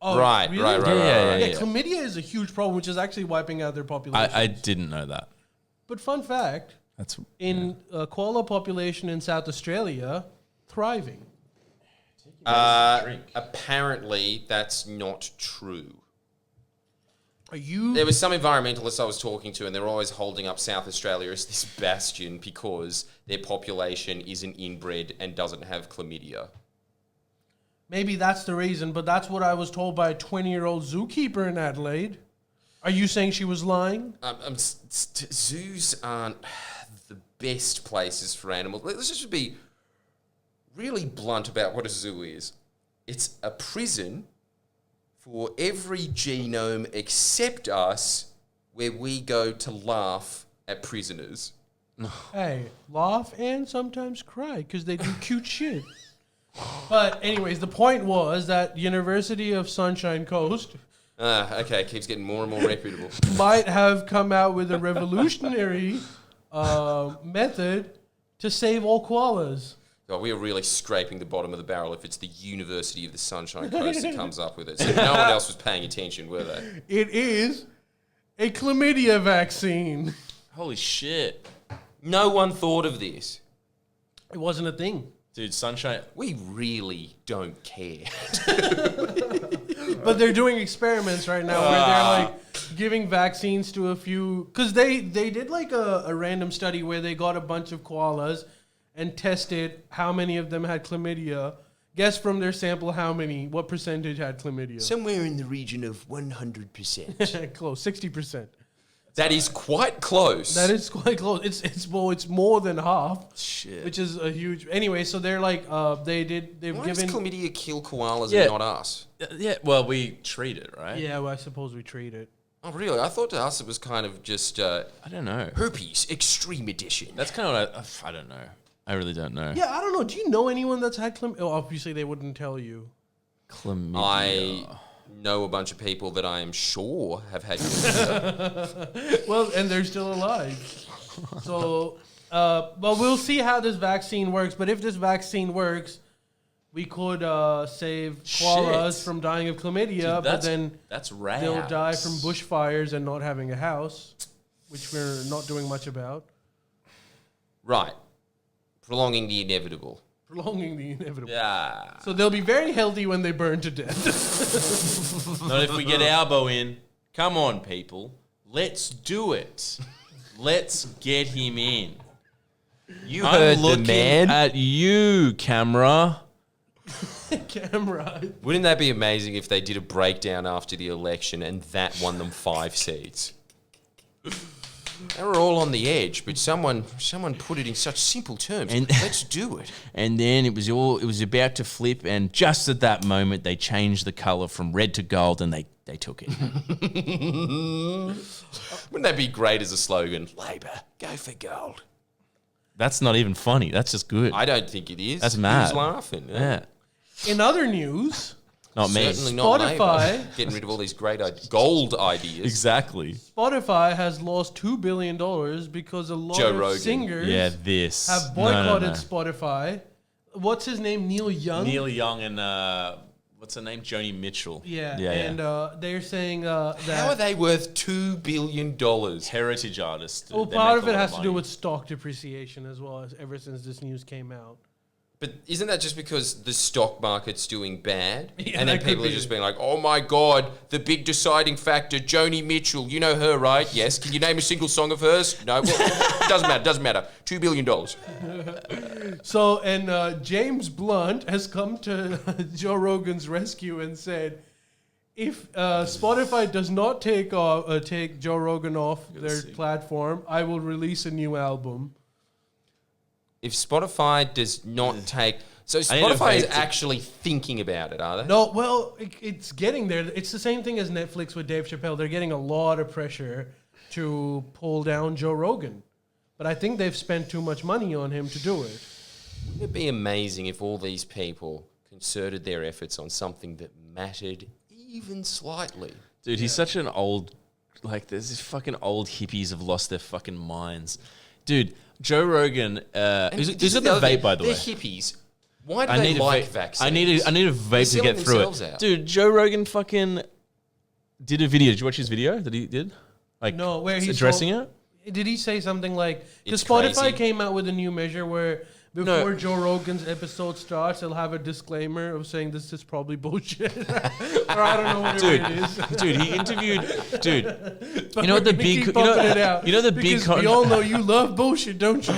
Oh, Right. really? Yeah. Yeah, chlamydia is a huge problem, which is actually wiping out their population. I didn't know that. But fun fact, That's in koala population in South Australia, thriving. Apparently, that's not true. Are you? There was some environmentalists I was talking to, and they're always holding up South Australia as this bastion because their population isn't inbred and doesn't have chlamydia. Maybe that's the reason, but that's what I was told by a 20-year-old zookeeper in Adelaide. Are you saying she was lying? Zoos aren't the best places for animals. Let's just be really blunt about what a zoo is. It's a prison for every genome except us, where we go to laugh at prisoners. Hey, laugh and sometimes cry because they do cute shit. But anyways, the point was that University of Sunshine Coast Okay, keeps getting more and more reputable. might have come out with a revolutionary method to save all koalas. God, we are really scraping the bottom of the barrel if it's the University of the Sunshine Coast that comes up with it. So no one else was paying attention, were they? It is a chlamydia vaccine. Holy shit. No one thought of this. It wasn't a thing. Dude, Sunshine. We really don't care. But they're doing experiments right now where they're like giving vaccines to a few, because they did like a random study where they got a bunch of koalas and tested how many of them had chlamydia. Guess from their sample what percentage had chlamydia? Somewhere in the region of 100%. Close, 60%. That is quite close. That is quite close. It's more than half. Shit. Which is a huge. Anyway, so they're like they've Why given. does chlamydia kill koalas Yeah. and not us? Yeah, well, we treat it, right? Yeah, well, I suppose we treat it. Oh, really? I thought to us it was kind of just I don't know. herpes extreme edition. That's kind of what I don't know. I really don't know. Yeah, I don't know. Do you know anyone that's had chlamydia? Oh, obviously they wouldn't tell you. Chlamydia. I know a bunch of people that I am sure have had chlamydia. Well, and they're still alive. So, but we'll see how this vaccine works. But if this vaccine works, we could save koalas Shit. from dying of chlamydia. Dude, but then that's rad. they'll die from bushfires and not having a house, which we're not doing much about. Right. Prolonging the inevitable. Prolonging the inevitable. Yeah. So they'll be very healthy when they burn to death. Not if we get Albo in. Come on, people. Let's do it. Let's get him in. You I'm looking at you, camera. Camera. Wouldn't that be amazing if they did a breakdown after the election and that won them 5 seats? They were all on the edge, but someone put it in such simple terms. And- Let's do it. And then it was about to flip, and just at that moment, they changed the color from red to gold, and they took it. Wouldn't that be great as a slogan? Labor, go for gold. That's not even funny. That's just good. I don't think it is. That's mad. Who's laughing? Yeah. In other news, Not me. Certainly not Spotify- Labor. Getting rid of all these great gold ideas. Exactly. Spotify has lost $2 billion because a lot Joe of Rogan. singers Yeah, this. have No, no, boycotted no. Spotify. What's his name? Neil Young? Neil Young and what's her name? Joni Mitchell. Yeah. yeah. And they're saying that. How are they worth $2 billion? Heritage artists. Well, They part make of a it lot has to do money. with stock depreciation as well, as ever since this news came out. But isn't that just because the stock market's doing bad? Yeah, and then that could people are be just it. being like, oh my God, the big deciding factor, Joni Mitchell. You know her, right? Yes. Can you name a single song of hers? No. Well, doesn't matter. $2 billion. So, and James Blunt has come to Joe Rogan's rescue and said, if Spotify does not take Joe Rogan off their platform, I will release a new album. If Spotify does not take... So I need to Spotify is vape to- actually thinking about it, are they? No, well, it's getting there. It's the same thing as Netflix with Dave Chappelle. They're getting a lot of pressure to pull down Joe Rogan. But I think they've spent too much money on him to do it. Wouldn't it be amazing if all these people concerted their efforts on something that mattered even slightly? Dude, he's such an old, like, there's these fucking old hippies have lost their fucking minds. Dude, Joe Rogan, these are the vape, by the way. They're hippies. Why do they like vaccines? I need a vape to selling get through themselves it. out. Dude, Joe Rogan fucking did a video. Did you watch his video that he did? Like, No, where he's addressing it? Did he say something like... Because It's Spotify crazy. came out with a new measure where before Joe Rogan's episode starts, they'll have a disclaimer of saying this is probably bullshit. Or I don't know whatever it is. Dude, he interviewed. Dude, But you know what we're the gonna big, keep pumping it out you know the big, because we all know you love bullshit, don't you?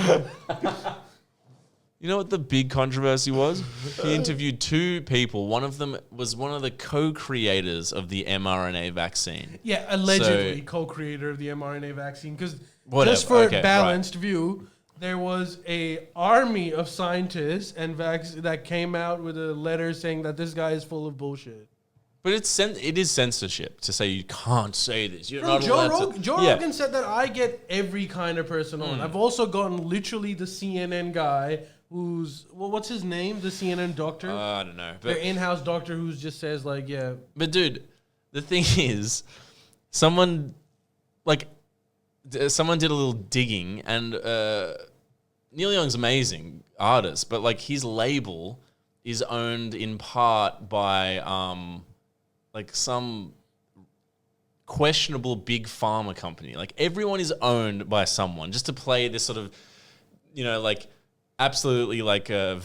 You know what the big controversy was? He interviewed 2 people. One of them was one of the co-creators of the mRNA vaccine. Yeah, allegedly So- co-creator of the mRNA vaccine. Because Whatever, just for okay, balanced view, there was a army of scientists and that came out with a letter saying that this guy is full of bullshit. But it is censorship to say you can't say this. You're Bro, not allowed to. Joe Yeah. Rogan said that I get every kind of person on. I've also gotten literally the CNN guy who's... Well, what's his name? The CNN doctor? I don't know. Their But, in-house doctor who just says like, yeah... but dude, the thing is, someone did a little digging, and Neil Young's amazing artist, but like his label is owned in part by like some questionable big pharma company. Like everyone is owned by someone just to play this sort of, you know, like absolutely like a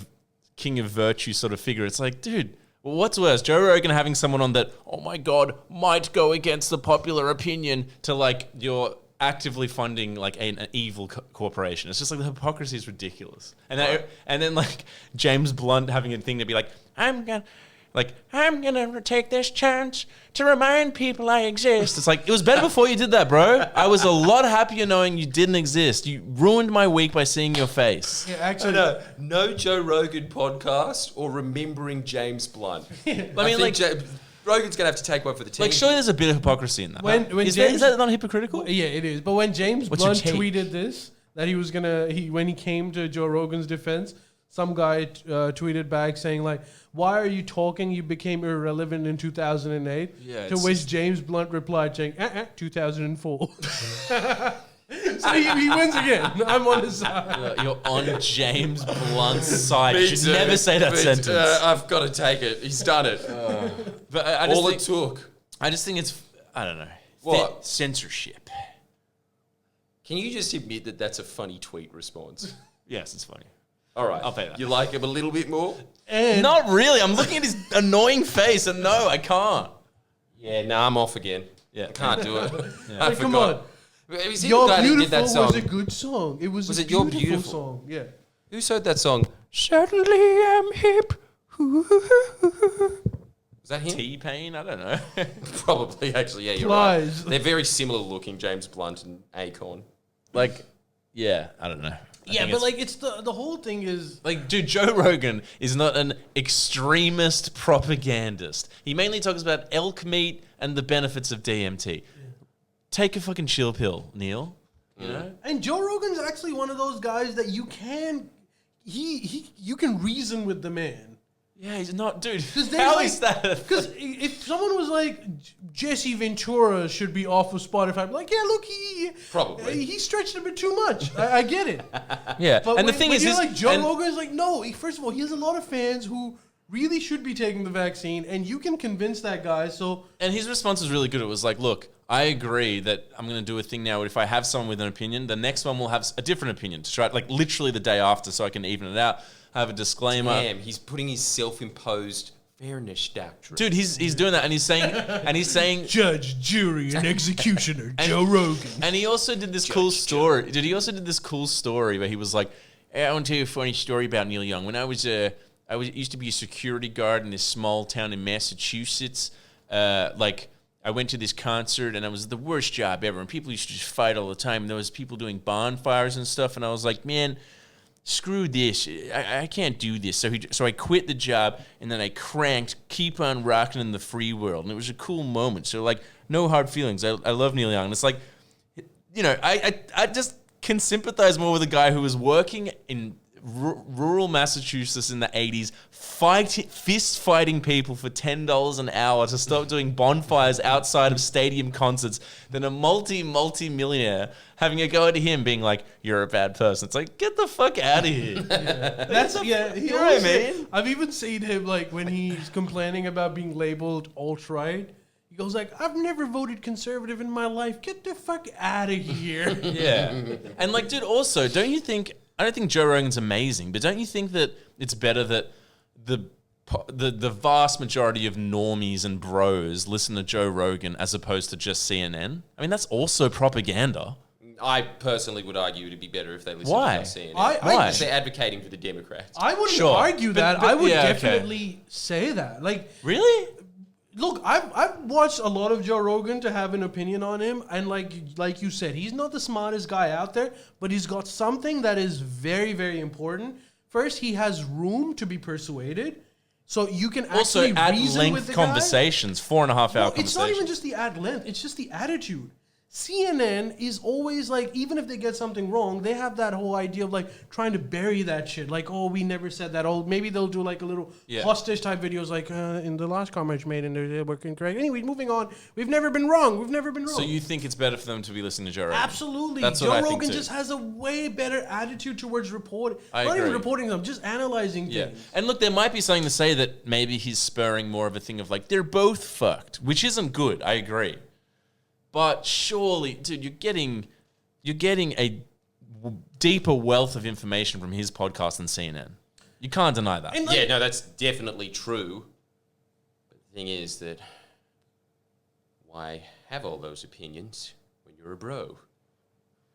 king of virtue sort of figure. It's like, dude, well, what's worse, Joe Rogan having someone on that, oh my God, might go against the popular opinion, to like you're actively funding like an evil corporation. It's just like the hypocrisy is ridiculous. And then like James Blunt having a thing to be like, I'm gonna like, I'm gonna take this chance to remind people I exist. It's like, it was better before you did that, bro. I was a lot happier knowing you didn't exist. You ruined my week by seeing your face. Yeah, actually, No Joe Rogan podcast or remembering James Blunt. I mean, like, Rogan's gonna have to take one for the team. like, surely there's a bit of hypocrisy in that. When Is James- that not hypocritical? yeah, it is. But when James What's your Blunt take? tweeted this, that he was gonna, when he came to Joe Rogan's defense, some guy tweeted back saying like, "Why are you talking? You became irrelevant in 2008." Yeah, to it's which just- James Blunt replied saying, 2004. So he wins again. I'm on his side. You're on James Blunt's side. Me You should too. never say that Me sentence. too. I've got to take it. He's done it. But I just All think, it took. I just think it's, I don't know. What? Censorship. Can you just admit that that's a funny tweet response? Yes, it's funny. All right. I'll pay that. You like him a little bit more? And Not really. I'm looking at his annoying face, and no, I can't. Yeah, nah, I'm off again. Yeah. I can't do it. I like, come forgot. on. It was he the Your guy that did Beautiful that song. was a good song. It was a it You're beautiful Beautiful? song. Yeah. Who said that song? Certainly I'm hip. Was that him? T-Pain? I don't know. Probably, actually. Yeah, you're Lies. right. They're very similar looking, James Blunt and Akon. Like, yeah, I don't know. Yeah, but like it's the whole thing is Like, dude, Joe Rogan is not an extremist propagandist. He mainly talks about elk meat and the benefits of DMT. Take a fucking chill pill, Neil. You know? And Joe Rogan's actually one of those guys that you can you can reason with the man. Yeah, he's not, dude. Because How is that? Because if someone was like Jesse Ventura should be off of Spotify, I'd be like, yeah, look, Probably. he stretched a bit too much. I get it. Yeah, But and the when- thing when is, you're this, like Joe and- Rogan is like, no. First of all, he has a lot of fans who really should be taking the vaccine, and you can convince that guy. So And his response was really good. It was like, look, I agree that I'm going to do a thing now where if I have someone with an opinion, the next one will have a different opinion to try, like literally the day after, so I can even it out. Have a disclaimer. Damn, he's putting his self-imposed fairness doctrine. Dude, he's doing that, and he's saying, judge, jury, and executioner Joe Rogan. and he also did this cool story. Dude, he also did this cool story where he was like, hey, I want to tell you a funny story about Neil Young. When I used to be a security guard in this small town in Massachusetts. Like, I went to this concert, and it was the worst job ever. And people used to just fight all the time. And there was people doing bonfires and stuff. And I was like, man, screw this. I can't do this. So I quit the job, and then I cranked Keep On Rockin' in the Free World. And it was a cool moment. So, like, no hard feelings. I love Neil Young. And it's like, you know, I just can sympathize more with a guy who was working in rural Massachusetts in the 80s, fist fighting people for $10 an hour to stop doing bonfires outside of stadium concerts, than a multi-millionaire having a go at him being like, you're a bad person. It's like, get the fuck out of here. That's He You know always what I mean? I've even seen him like when he's complaining about being labeled alt-right. He goes like, I've never voted conservative in my life. Get the fuck out of here. Yeah. And like, dude, also, don't you think, I don't think Joe Rogan's amazing, but don't you think that it's better that the vast majority of normies and bros listen to Joe Rogan as opposed to just CNN? I mean, that's also propaganda. I personally would argue it'd be better if they listened Why? to CNN. Why? Because they're advocating for the Democrats. I wouldn't Sure. argue But- that. but- I would yeah, okay. definitely say that. Like, Really? look, I've watched a lot of Joe Rogan to have an opinion on him, and like you said, he's not the smartest guy out there, but he's got something that is very, very important. First, he has room to be persuaded, so you can Also, actually at reason length with the guy. conversations, 4.5 hour Well, conversations. it's not even just the ad length; it's just the attitude. CNN is always like, even if they get something wrong, they have that whole idea of like trying to bury that shit. Like, oh, we never said that. Oh, maybe they'll do like a little hostage type videos, like in the last comment made and they're working correct. Anyway, moving on. We've never been wrong. We've never been wrong. So you think it's better for them to be listening to Joe Rogan? Absolutely. That's Joe what I think Rogan too. just has a way better attitude towards reporting. I Not even agree. reporting them, just analyzing Yeah. things. And look, there might be something to say that maybe he's spurring more of a thing of like, they're both fucked, which isn't good. I agree. But surely, dude, you're getting a deeper wealth of information from his podcast than CNN. You can't deny that. And like, Yeah, no, that's definitely true. But the thing is that why have all those opinions when you're a bro?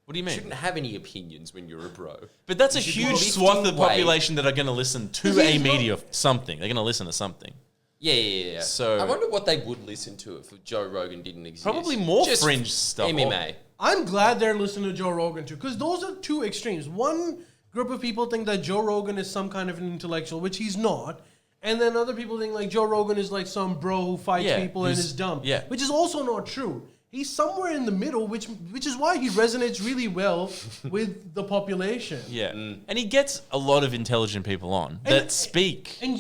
What do you You mean? shouldn't have any opinions when you're a bro. But that's a You should be huge swath of the lifting weight. population that are going to listen to Because a he's not- media something. They're going to listen to something. Yeah. So- I wonder what they would listen to if Joe Rogan didn't exist. Probably more Just fringe stuff. MMA. I'm glad they're listening to Joe Rogan too, because those are two extremes. One group of people think that Joe Rogan is some kind of an intellectual, which he's not. And then other people think like Joe Rogan is like some bro who fights Yeah, people and who's- is dumb. yeah. Which is also not true. He's somewhere in the middle, which is why he resonates really well with the population. Yeah. And he gets a lot of intelligent people on that speak. And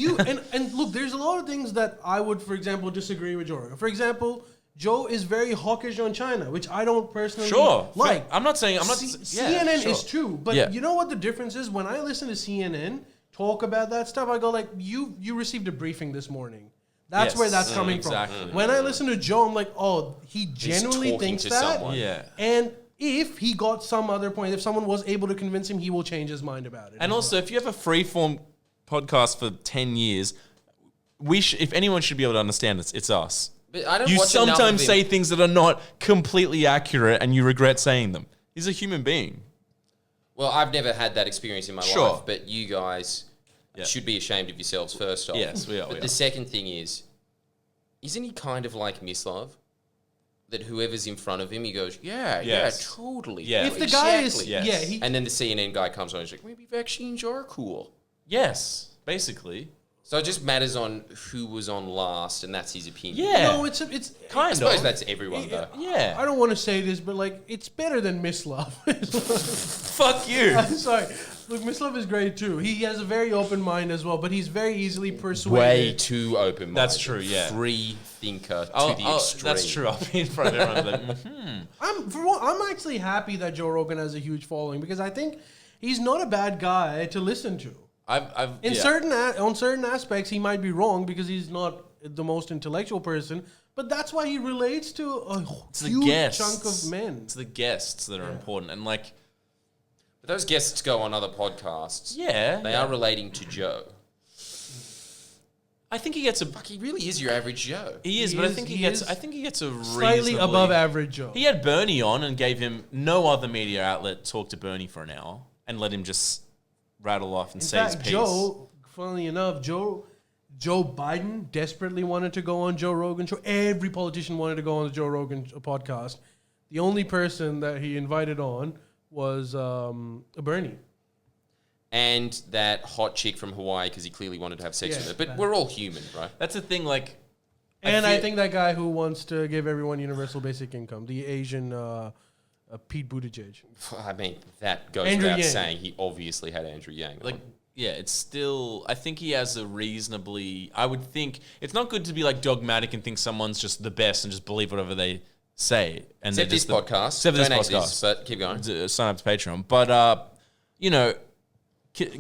and look, there's a lot of things that I would, for example, disagree with Joe Rogan. For example, Joe is very hawkish on China, which I don't personally like. I'm not saying CNN sure. is true, but Yeah. you know what the difference is? When I listen to CNN talk about that stuff, I go like, you received a briefing this morning. That's Yes. where that's coming Exactly. from. When I listen to Joe, I'm like, oh, he genuinely talking thinks to that. someone. Yeah. And if he got some other point, if someone was able to convince him, he will change his mind about it. And also, if you have a free-form podcast for 10 years, if anyone should be able to understand it, it's us. But I don't You watch enough of sometimes him. say things that are not completely accurate and you regret saying them. He's a human being. Well, I've never had that experience in my Sure. life, but you guys should be ashamed of yourselves first off. Yes, we are, But we the are. second thing is, isn't he kind of like Mislav? That whoever's in front of him, he goes, Yes. yeah, totally. Yeah. if the guy is, exactly. Yes. he, And then the CNN guy comes on and he's like, maybe vaccines are cool. Yes, basically. So it just matters on who was on last, and that's his opinion. Yeah. no, it's Kind I of. suppose that's everyone, though. Yeah. I don't want to say this, but like, it's better than Mislav. Fuck you. I'm sorry. Look, Mislav is great too. He has a very open mind as well, but he's very easily persuaded. Way too open-minded. That's true, yeah. Free thinker to the extreme. That's true. I'll be in front of everyone like, I'm actually happy that Joe Rogan has a huge following because I think he's not a bad guy to listen to. on certain aspects, he might be wrong because he's not the most intellectual person, but that's why he relates to a huge chunk of men. It's the guests that are important. And like, But those guests go on other podcasts. yeah. They are relating to Joe. I think he gets a... Fuck, he really is your average Joe. He is, He but I is- think he he gets is a Slightly reasonably... above average Joe. He had Bernie on and gave him... No other media outlet talk to Bernie for an hour and let him just rattle off and In say fact, his piece. Joe, funnily enough, Joe Biden desperately wanted to go on Joe Rogan's show. Every politician wanted to go on the Joe Rogan podcast. The only person that he invited on was Bernie. And that hot chick from Hawaii because he clearly wanted to have sex Yeah, with her. But that- we're all human, right? That's the thing, like... And I feel- think that guy who wants to give everyone universal basic income, the Asian Pete Buttigieg. I mean, that goes Andrew without Yang. saying. He obviously had Andrew Yang Like, on. yeah, it's still... I think he has a reasonably... I would think... It's not good to be, like, dogmatic and think someone's just the best and just believe whatever they say. And Except this podcast. Except this Don't podcast. exist, but keep going. Sign up to Patreon. But, you know...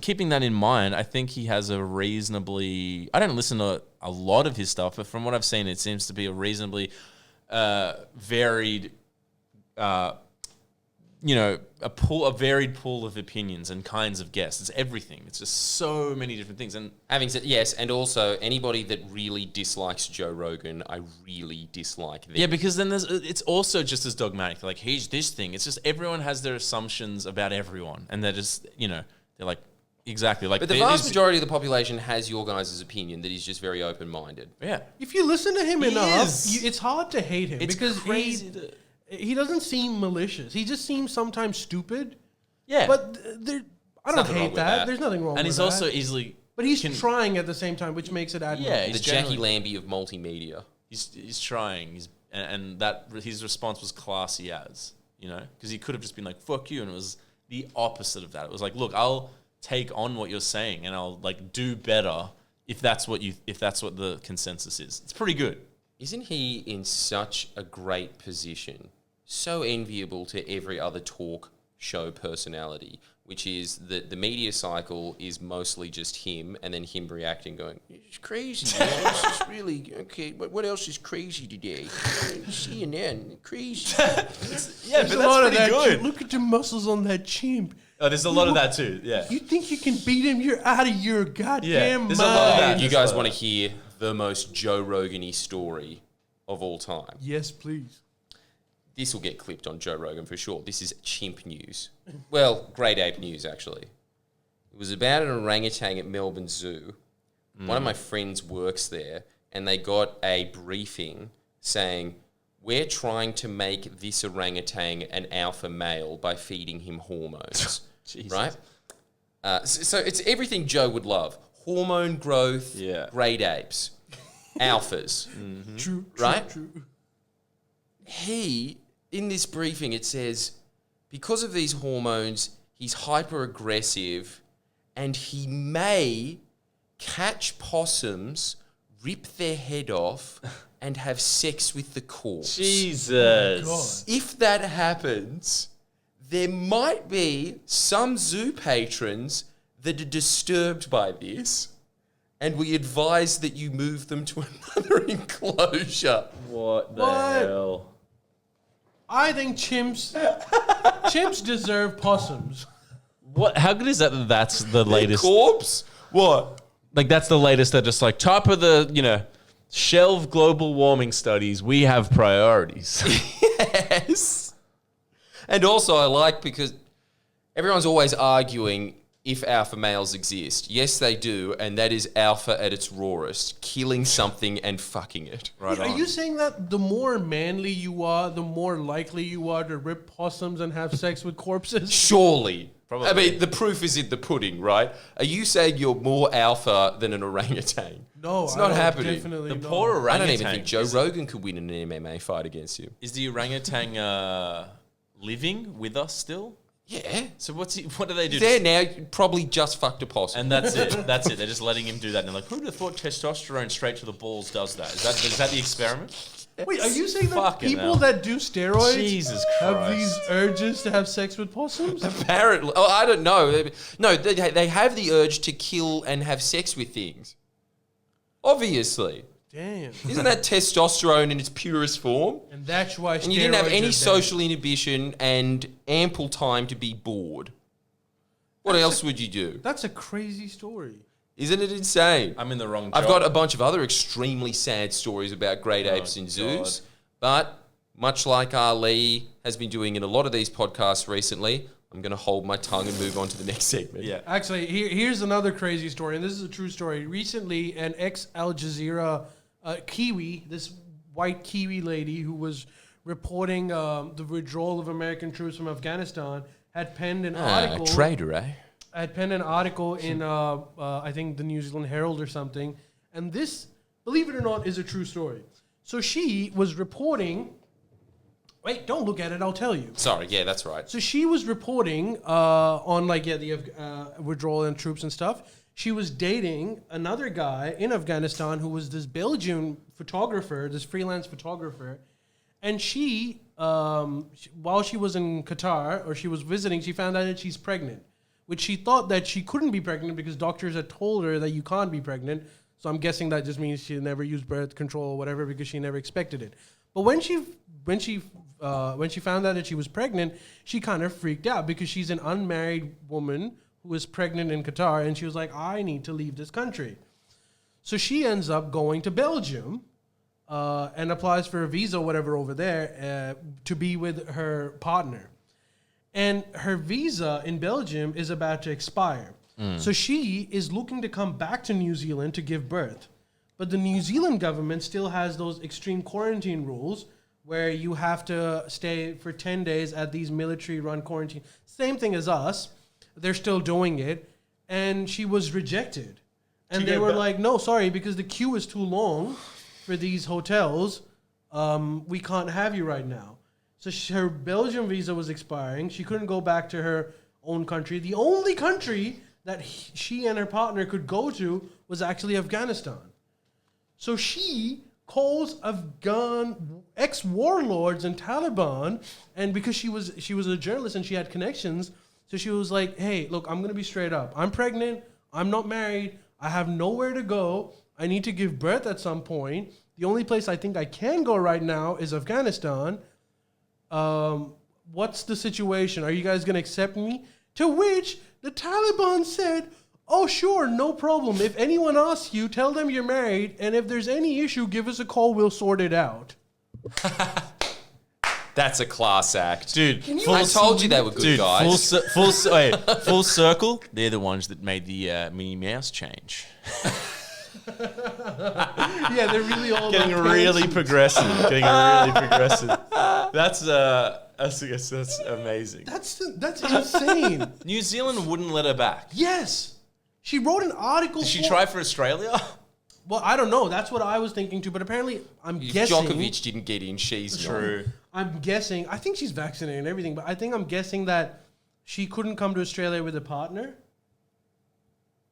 Keeping that in mind, I think he has a reasonably... I don't listen to a lot of his stuff, but from what I've seen, it seems to be a reasonably varied, a varied pool of opinions and kinds of guests. It's everything. It's just so many different things. And Having said yes, and also anybody that really dislikes Joe Rogan, I really dislike them. yeah, because then it's also just as dogmatic. Like, here's this thing. It's just everyone has their assumptions about everyone, and they're just, they're like, exactly. Like, But the vast majority of the population has your guys' opinion that he's just very open-minded. yeah. If you listen to him He enough, is. it's hard to hate him It's because crazy he doesn't seem malicious. He just seems sometimes stupid. Yeah. But I don't nothing wrong hate with that. that. There's nothing wrong And with he's that. also easily... But he's trying at the same time, which makes it admirable. Yeah, The he's Jackie generally- Lambie of multimedia. He's trying. And that his response was classy as, because he could have just been like, fuck you. And it was the opposite of that. It was like, look, I'll take on what you're saying and I'll like do better if that's what the consensus is. It's pretty good. Isn't he in such a great position? So enviable to every other talk show personality, which is that the media cycle is mostly just him and then him reacting going, it's crazy, man. It's just really, okay, what else is crazy today? CNN, crazy. Yeah, There's but a lot that's of pretty that. good. Look at the muscles on that chimp. Oh, there's a lot of that too. Yeah. You think you can beat him? You're out of your goddamn there's a lot of mind. that. You guys want to hear the most Joe Rogan-y story of all time? Yes, please. This will get clipped on Joe Rogan for sure. This is chimp news. Well, great ape news, actually. It was about an orangutan at Melbourne Zoo. One of my friends works there, and they got a briefing saying, we're trying to make this orangutan an alpha male by feeding him hormones. Jesus. Right? So it's everything Joe would love. Hormone growth, great apes, alphas. True, right? True. He, in this briefing, it says, because of these hormones, he's hyper aggressive and he may catch possums, rip their head off, and have sex with the corpse. Jesus. If that happens, there might be some zoo patrons that are disturbed by this, and we advise that you move them to another enclosure. What the What? hell? I think chimps deserve possums. What? How good is that? That's the latest. Corpse? What? Like that's the latest. They're just like top of the shelve global warming studies. We have priorities. Yes. And also I like because everyone's always arguing if alpha males exist. Yes, they do, and that is alpha at its rawest, killing something and fucking it. Right Are on. you saying that the more manly you are, the more likely you are to rip possums and have sex with corpses? Surely. Probably. I mean, the proof is in the pudding, right? Are you saying you're more alpha than an orangutan? No, It's not happening. Definitely The not. poor orangutan. I don't even think Joe Rogan could win an MMA fight against you. Is the orangutan living with us still? Yeah. So what do they do? There now, you probably just fucked a possum. And that's it. That's it. They're just letting him do that. And they're like, who would have thought testosterone straight to the balls does that? Is that the experiment? Wait, are you saying that Fucking people hell. that do steroids Jesus have Christ. these urges to have sex with possums? Apparently. Oh, I don't know. No, they have the urge to kill and have sex with things. Obviously. Damn. Isn't that testosterone in its purest form? And that's why And you didn't have steroids any are social inhibition and ample time to be bored. What else would you do? That's a crazy story. Isn't it insane? I'm in the wrong job. I've got a bunch of other extremely sad stories about great apes in zoos, but much like Ali has been doing in a lot of these podcasts recently, I'm going to hold my tongue and move on to the next segment. Yeah. Actually, here's another crazy story, and this is a true story. Recently, an ex-Aljazeera Kiwi, this white Kiwi lady who was reporting the withdrawal of American troops from Afghanistan, had penned an article. Traitor, eh? Had penned an article in, I think, the New Zealand Herald or something. And this, believe it or not, is a true story. So she was reporting... Wait, don't look at it. I'll tell you. Sorry, yeah, that's right. So she was reporting on, the withdrawal and troops and stuff. She was dating another guy in Afghanistan who was this Belgian photographer, this freelance photographer. And she, while she was in Qatar, or she was visiting, she found out that she's pregnant, which she thought that she couldn't be pregnant because doctors had told her that you can't be pregnant. So I'm guessing that just means she never used birth control or whatever because she never expected it. But when she found out that she was pregnant, she kind of freaked out because she's an unmarried woman who is pregnant in Qatar, and she was like, I need to leave this country. So she ends up going to Belgium and applies for a visa or whatever over there to be with her partner. And her visa in Belgium is about to expire. So she is looking to come back to New Zealand to give birth. But the New Zealand government still has those extreme quarantine rules where you have to stay for 10 days at these military-run quarantine. Same thing as us. They're still doing it. And she was rejected. And they were like, no, sorry, because the queue is too long for these hotels. We can't have you right now. So her Belgian visa was expiring. She couldn't go back to her own country. The only country that she and her partner could go to was actually Afghanistan. So she calls Afghan ex-warlords and Taliban, and because she was a journalist and she had connections, so she was like, hey, look, I'm going to be straight up. I'm pregnant. I'm not married. I have nowhere to go. I need to give birth at some point. The only place I think I can go right now is Afghanistan. What's the situation? Are you guys going to accept me? To which the Taliban said, oh, sure, no problem. If anyone asks you, tell them you're married, and if there's any issue, give us a call. We'll sort it out. That's a class act. Dude, I told you they were good guys. Full circle. They're the ones that made the Minnie Mouse change. Yeah, they're really all Getting like really pants. progressive. Getting really progressive. That's amazing. That's insane. New Zealand wouldn't let her back. Yes, she wrote an article. Did she try for Australia? Well, I don't know. That's what I was thinking too. But apparently, I'm If guessing. Djokovic didn't get in, she's True. I'm guessing. I think she's vaccinated and everything, but I'm guessing that she couldn't come to Australia with a partner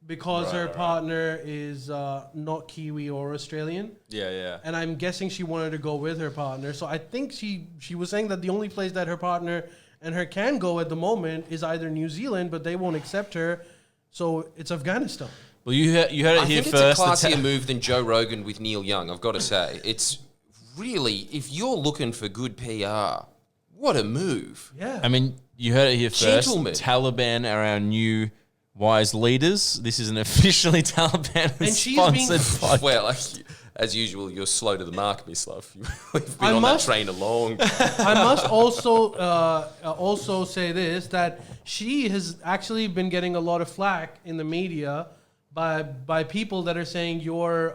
because her partner is not Kiwi or Australian. Yeah. And I'm guessing she wanted to go with her partner. So I think she was saying that the only place that her partner and her can go at the moment is either New Zealand, but they won't accept her. So it's Afghanistan. Well, you heard it I here think first. it's a classier move than Joe Rogan with Neil Young, I've got to say. It's really, if you're looking for good PR, what a move. Yeah. I mean, you heard it here first. Gentlemen. Taliban are our new wise leaders. This is an officially Taliban And she's being- sponsored podcast. Well, as usual, you're slow to the mark, Mislav. We've been I on must- that train a long I must also say this, that she has actually been getting a lot of flack in the media by people that are saying you're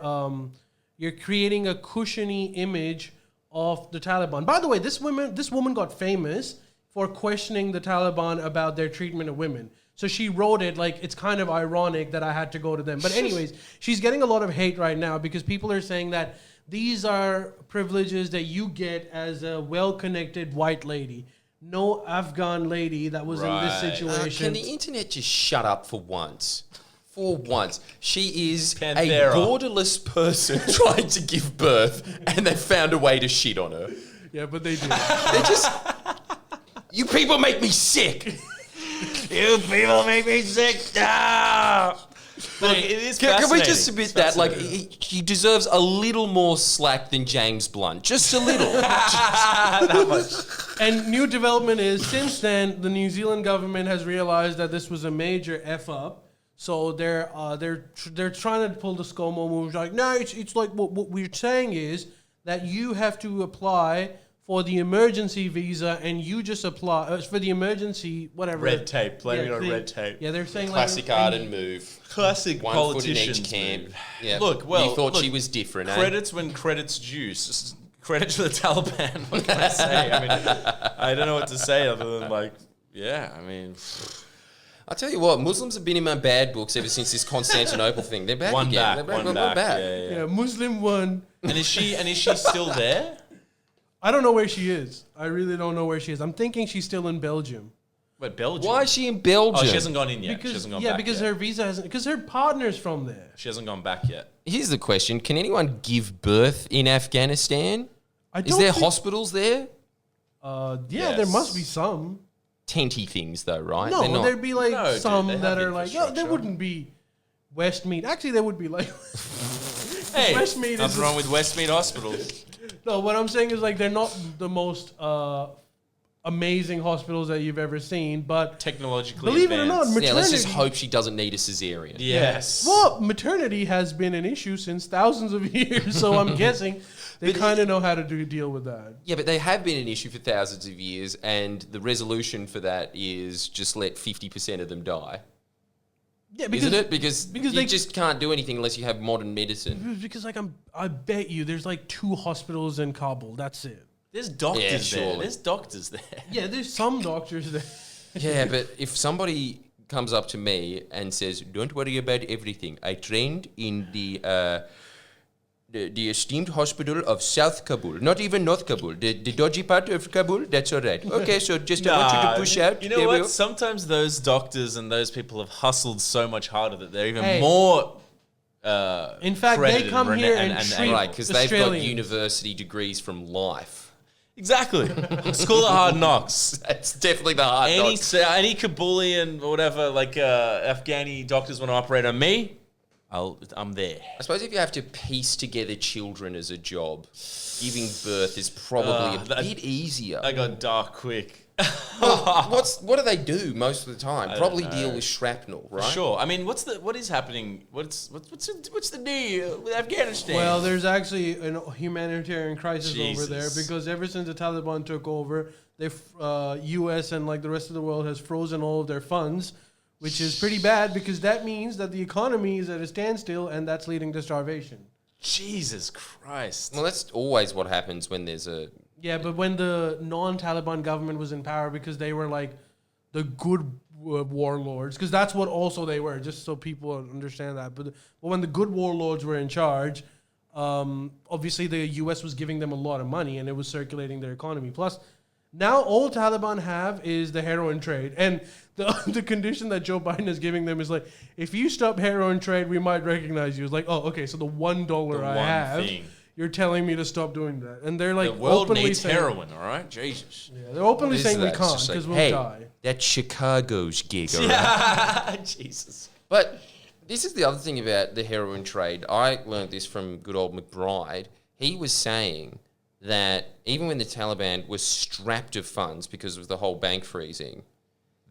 creating a cushiony image of the Taliban. By the way, this woman got famous for questioning the Taliban about their treatment of women. So she wrote it like it's kind of ironic that I had to go to them. But anyways, she's getting a lot of hate right now because people are saying that these are privileges that you get as a well-connected white lady. No Afghan lady that was in this Right. situation. Can the internet just shut up for once? For once. She is Panthera. a borderless person trying to give birth, and they found a way to shit on her. Yeah, but they do. They're just... You people make me sick. You people make me sick. No! Look, it is Can we just fascinating. submit It's that? Like, fascinating. he deserves a little more slack than James Blunt. Just a little. That much. And new development is, since then, the New Zealand government has realized that this was a major F up. So they're trying to pull the ScoMo move. Like, no, it's like what we're saying is that you have to apply for the emergency visa, and you just apply for the emergency whatever Red tape. Blame it on thing. red tape. Yeah, they're saying Classic like, Arden move. Classic One foot in politicians. each camp. move. Yeah. Look, well, you thought look, she was different, eh? Credits when credits due. Credit to the Taliban. What can I say? I mean, I don't know what to say other than like, yeah. I mean, I'll tell you what, Muslims have been in my bad books ever since this Constantinople thing. They're back one again. back, They're one We're back. back. Yeah. yeah, Muslim one. And is she still there? I don't know where she is. I really don't know where she is. I'm thinking she's still in Belgium. Wait, Belgium. Why is she in Belgium? Oh, she hasn't gone in yet. she Because hasn't gone yeah, back because yet. her visa hasn't. Because her partner's from there. She hasn't gone back yet. Here's the question. Can anyone give birth in Afghanistan? I Is don't there think- hospitals there? Yeah, Yes. there must be some. Tenty things, though, right? No, They're not. there'd be like No, dude, some they have that the are like, yeah, there infrastructure. wouldn't be Westmead. Actually, there would be like, Hey, Westmead is nothing wrong with Westmead Hospital. no, what I'm saying is like, they're not the most amazing hospitals that you've ever seen, but Technologically believe it or not, advanced. Yeah, let's just maternity- hope she doesn't need a cesarean. Yes. well, maternity has been an issue since thousands of years, so I'm guessing they kind of know how to deal with that. Yeah, but they have been an issue for thousands of years, and the resolution for that is just let 50% of them die. Yeah, Isn't it? Because you they- just can't do anything unless you have modern medicine. Because like I bet you there's like 2 hospitals in Kabul. That's it. There's doctors Yeah, there. surely. There's doctors there. Yeah, there's some doctors there. Yeah, but if somebody comes up to me and says, "Don't worry about everything. I trained in the esteemed hospital of South Kabul, not even North Kabul, the dodgy part of Kabul. That's all right. Okay, so just I want you to push out. You know There we what? go." Sometimes those doctors and those people have hustled so much harder that they're even Hey. more. In fact, they credited come here and treat Right, because they've got Australians. university degrees from life. Exactly. School of Hard Knocks. That's definitely the hard knocks. Any Kabulian or whatever, like Afghani doctors want to operate on me, I'm there. I suppose if you have to piece together children as a job, giving birth is probably a that- bit easier. I got dark quick. What do they do most of the time? don't Probably know. deal with shrapnel, right? Sure. I mean, what is happening? What's the deal with Afghanistan? Well, there's actually a humanitarian crisis over there Jesus. because ever since the Taliban took over, they've U.S. and like the rest of the world has frozen all of their funds which is pretty bad because that means that the economy is at a standstill and that's leading to starvation. Jesus Christ. Well, that's always what happens when there's a... Yeah, but when the non-Taliban government was in power, because they were like the good warlords, because that's what also they were, just so people understand that. But when the good warlords were in charge, obviously the U.S. was giving them a lot of money and it was circulating their economy. Plus, now all Taliban have is the heroin trade. And the condition that Joe Biden is giving them is like, if you stop heroin trade, we might recognize you. It's like, oh, okay, so the $1 I have, you're telling me to stop doing that. And they're like, the world openly needs saying, heroin, all right? Jesus. Yeah, they're openly saying we It's can't just like, because we'll hey, die. that's Chicago's gig, all right? Jesus. But this is the other thing about the heroin trade. I learned this from good old McBride. He was saying that even when the Taliban was strapped of funds because of the whole bank freezing,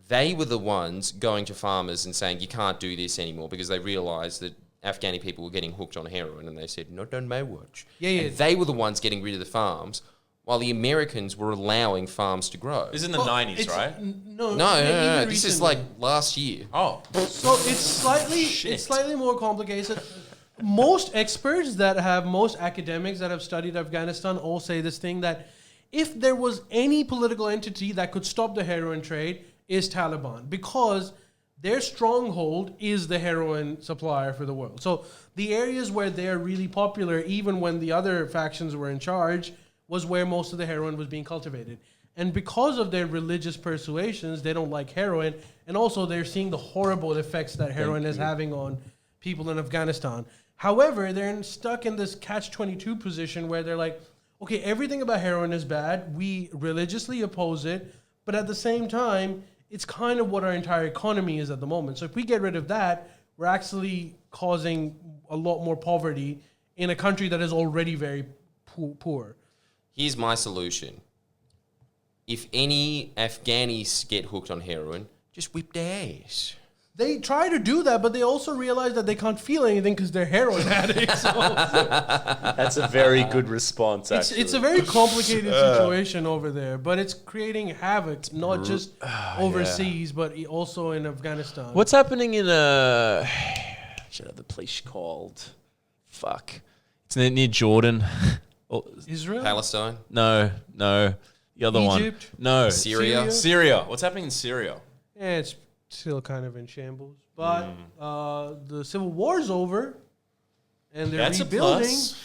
they were the ones going to farmers and saying, you can't do this anymore, because they realised that Afghani people were getting hooked on heroin, and they said, not on my watch. Yeah. And they were the ones getting rid of the farms, while the Americans were allowing farms to grow. This is in the 90s, right? No. No. This is recently. like last year. Oh. So it's slightly more complicated. Most experts most academics that have studied Afghanistan all say this thing, that if there was any political entity that could stop the heroin trade, is Taliban, because their stronghold is the heroin supplier for the world. So the areas where they're really popular, even when the other factions were in charge, was where most of the heroin was being cultivated. And because of their religious persuasions, they don't like heroin. And also they're seeing the horrible effects that heroin is having on people in Afghanistan. However, they're stuck in this catch-22 position where they're like, okay, everything about heroin is bad. We religiously oppose it. But at the same time, it's kind of what our entire economy is at the moment. So if we get rid of that, we're actually causing a lot more poverty in a country that is already very poor. Here's my solution. If any Afghanis get hooked on heroin, just whip their ass. They try to do that, but they also realize that they can't feel anything because they're heroin addicts. So That's a very good response, actually. it's a very complicated situation over there, but it's creating havoc, not just overseas, but also in Afghanistan. What's happening in what's the place called? Fuck. It's near Jordan. Israel? Palestine? No. The other Egypt? one. No. Syria? Syria. What's happening in Syria? Yeah, it's still kind of in shambles. But the civil war's over, and they're That's rebuilding. a plus.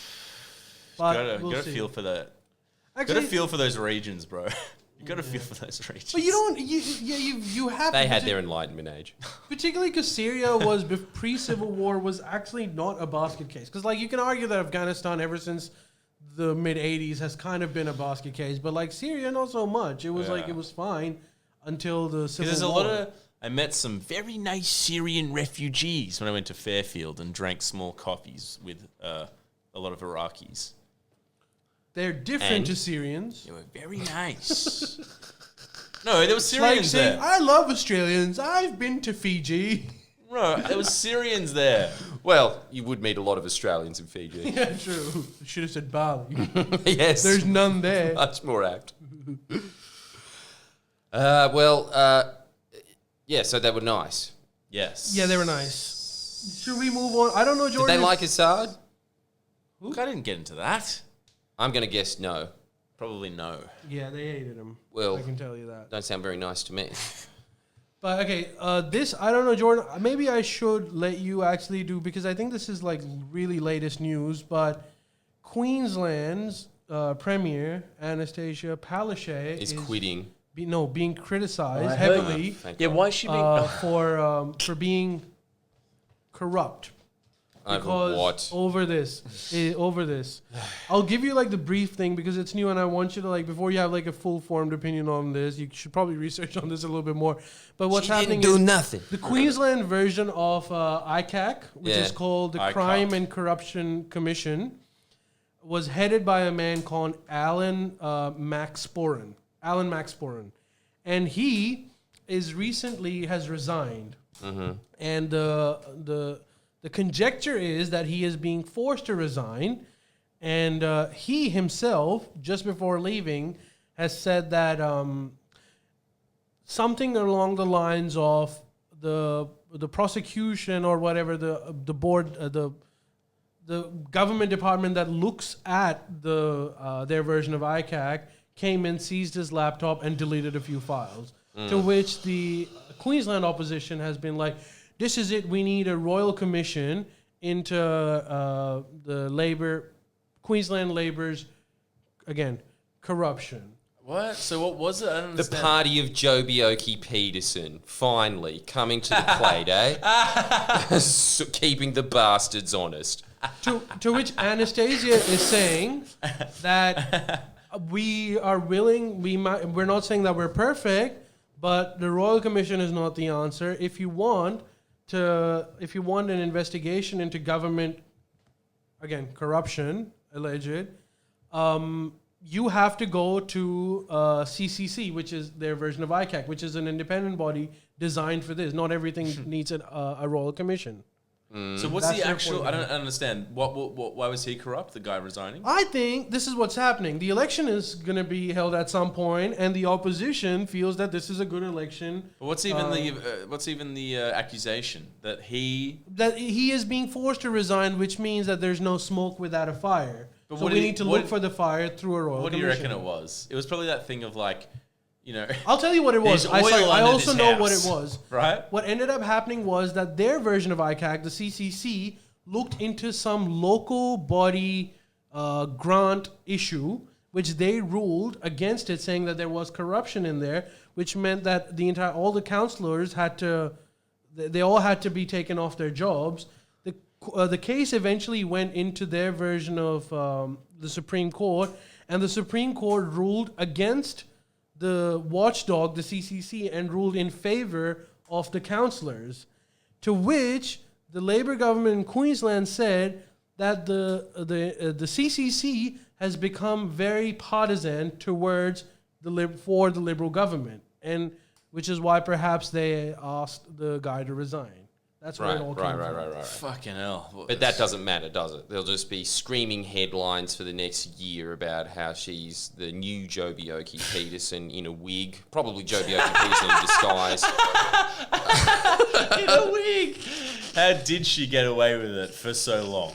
But Gotta feel for that. Actually, Gotta feel for those regions, bro. You gotta feel for those regions. but you don't. You have. They to had their Enlightenment age. particularly because Syria was pre-Civil War was actually not a basket case. Because like you can argue that Afghanistan ever since the mid '80s has kind of been a basket case, but like Syria not so much. It was like it was fine until the Civil There's a War. lot of. I met some very nice Syrian refugees when I went to Fairfield and drank small coffees with a lot of Iraqis. They're different And- to Syrians. They were very nice. No, there was It's like Syrians saying, there. I love Australians. I've been to Fiji. Bro, there was Syrians there. Well, you would meet a lot of Australians in Fiji. Yeah, true. Should have said Bali. Yes. There's none there. Much more apt. Yeah, so they were nice. Yes. Yeah, they were nice. Should we move on? I don't know, Did Jordan. they like Assad? Look, I didn't get into that. I'm going to guess no. Probably no. Yeah, they hated him. Well, I can tell you that. don't sound very nice to me. But okay, this I don't know, Jordan. Maybe I should let you actually do, because I think this is like really latest news. But Queensland's Premier Anastasia Palaszczuk Is quitting. being criticized I heard heavily Thank Yeah, God. why is she being... for being corrupt. Over Because what? over this, I'll give you like the brief thing because it's new, and I want you to like before you have like a full formed opinion on this, you should probably research on this a little bit more. But what's happening is nothing. the Queensland version of ICAC, which is called the ICAC. Crime and Corruption Commission, was headed by a man called Alan Maxsporen. And he has resigned. And the conjecture is that he is being forced to resign, and he himself, just before leaving, has said that something along the lines of the prosecution or whatever the board the government department that looks at their version of ICAC came in, seized his laptop, and deleted a few files. To which the Queensland opposition has been like, "This is it. We need a royal commission into the Queensland Labor's again corruption." What? So what was it? I don't The understand. party of Jobioki Peterson finally coming to the plate, eh? So keeping the bastards honest. To which Anastasia is saying that we are willing. We're not saying that we're perfect, but the Royal Commission is not the answer. If you want an investigation into government, again, corruption alleged, you have to go to CCC, which is their version of ICAC, which is an independent body designed for this. Not everything needs a Royal Commission. So what's That's the their actual? point I of don't understand. Why was he corrupt? The guy resigning? I think this is what's happening. The election is going to be held at some point, and the opposition feels that this is a good election. But what's even the accusation that he? That he is being forced to resign, which means that there's no smoke without a fire. But So what we did he- need to what- look for the fire through a Royal What do you Commission. reckon it was? It was probably that thing of like, you know, I'll tell you what it was. There's I oil under also this know what house. it was. right? What ended up happening was that their version of ICAC, the CCC, looked into some local body grant issue, which they ruled against it, saying that there was corruption in there, which meant that all the councillors they all had to be taken off their jobs. The case eventually went into their version of the Supreme Court, and the Supreme Court ruled against the watchdog, the CCC, and ruled in favor of the councillors, to which the Labour government in Queensland said that the CCC has become very partisan towards for the Liberal government, and which is why perhaps they asked the guy to resign. That's where it all came from. Right. Fucking hell. But that doesn't matter, does it? There'll just be screaming headlines for the next year about how she's the new Jobioki Peterson in a wig. Probably Jobioki Peterson in disguise. in a week. How did she get away with it for so long?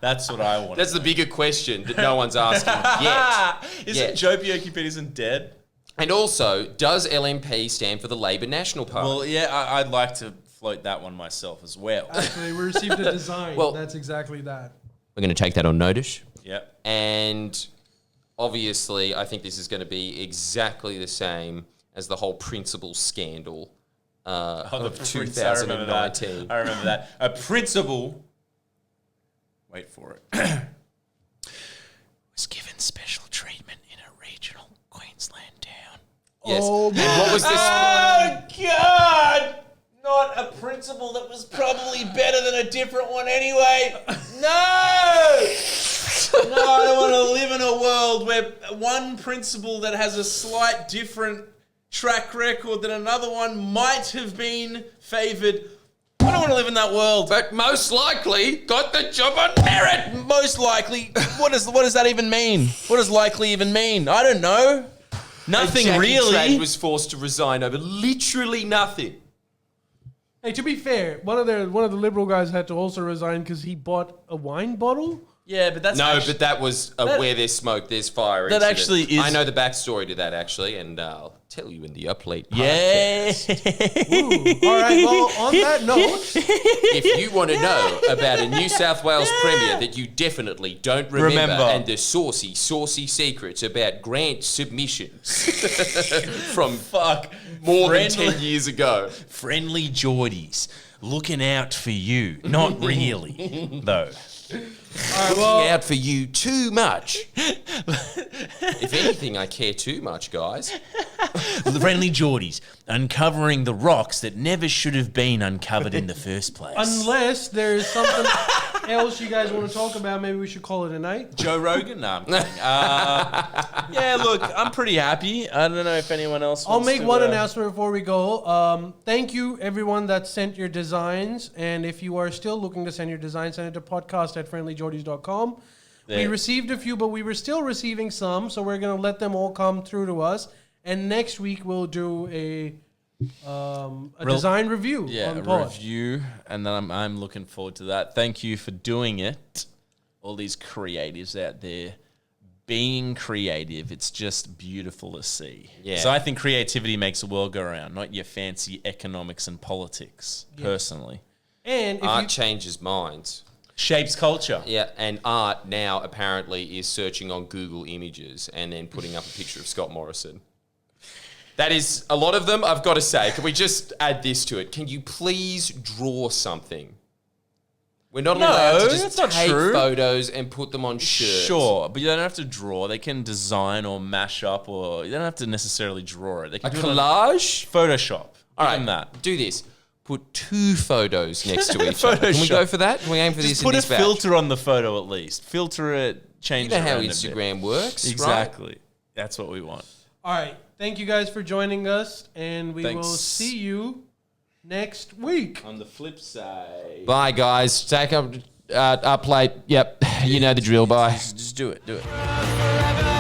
That's what I want. That's the bigger question that no one's asking yet. Isn't Jobioki Peterson dead? And also, does LNP stand for the Labour National Party? Well, yeah, I'd like to float that one myself as well. Actually, we received a design. Well- That's exactly that. We're going to take that on notice. Yep. And obviously, I think this is going to be exactly the same as the whole principal scandal of 2019. I remember that. A principal, wait for it, was given special treatment in a regional Queensland town. Yes. Oh my And what was this? Oh, God! Not a principal that was probably better than a different one anyway. No! No, I don't want to live in a world where one principal that has a slight different track record than another one might have been favoured. I don't want to live in that world. But most likely got the job on merit. Most likely, what does that even mean? What does likely even mean? I don't know. Nothing Jackie really. Trad was forced to resign over literally nothing. Hey, to be fair, one of the Liberal guys had to also resign because he bought a wine bottle. Yeah, but that's But that was where there's smoke, there's fire. That incident. actually is- I know the backstory to that actually, and I'll tell you in the Up Late yeah. podcast. Ooh. All right. Well, on that note, If you want to know about a New South Wales Premier that you definitely don't remember and the saucy secrets about grant submissions from Fuck. more than 10 years ago. Friendlyjordies, looking out for you. Not really, though. Looking out for you too much. If anything, I care too much, guys. The Friendlyjordies, uncovering the rocks that never should have been uncovered in the first place. unless there's something else you guys want to talk about, maybe we should call it a night. Joe Rogan? No, I'm kidding. Yeah, look, I'm pretty happy. I don't know if anyone else I'll wants make to, one announcement before we go. Thank you, everyone that sent your designs. And if you are still looking to send your designs, send it to podcast@friendlyjordies.com. We There. received a few, but we were still receiving some, so we're going to let them all come through to us. And next week, we'll do a design review Yeah, on a pod. review, and then I'm looking forward to that. Thank you for doing it. All these creatives out there being creative, it's just beautiful to see. Yeah. So I think creativity makes the world go around, not your fancy economics and politics, personally. And if Art changes minds. Shapes culture. Yeah, and art now apparently is searching on Google Images and then putting up a picture of Scott Morrison. That is a lot of them, I've got to say. Can we just add this to it? Can you please draw something? We're not allowed to just that's not take true. photos and put them on shirts. Sure, but you don't have to draw. They can design or mash up, or you don't have to necessarily draw it. They A can do it on collage? Photoshop. All Give right, them that. do this. Put 2 photos next to each other. Can we Photoshop. go for that? Can we aim for this Just in put a this batch? filter on the photo at least. Filter it, change You know it how around a bit. Instagram works, right? Exactly. That's what we want. All right. Thank you guys for joining us, and we Thanks. will see you next week. On the flip side. Bye, guys. Stack up late. Yep. You know the drill. Bye. Just do it. Do it. Forever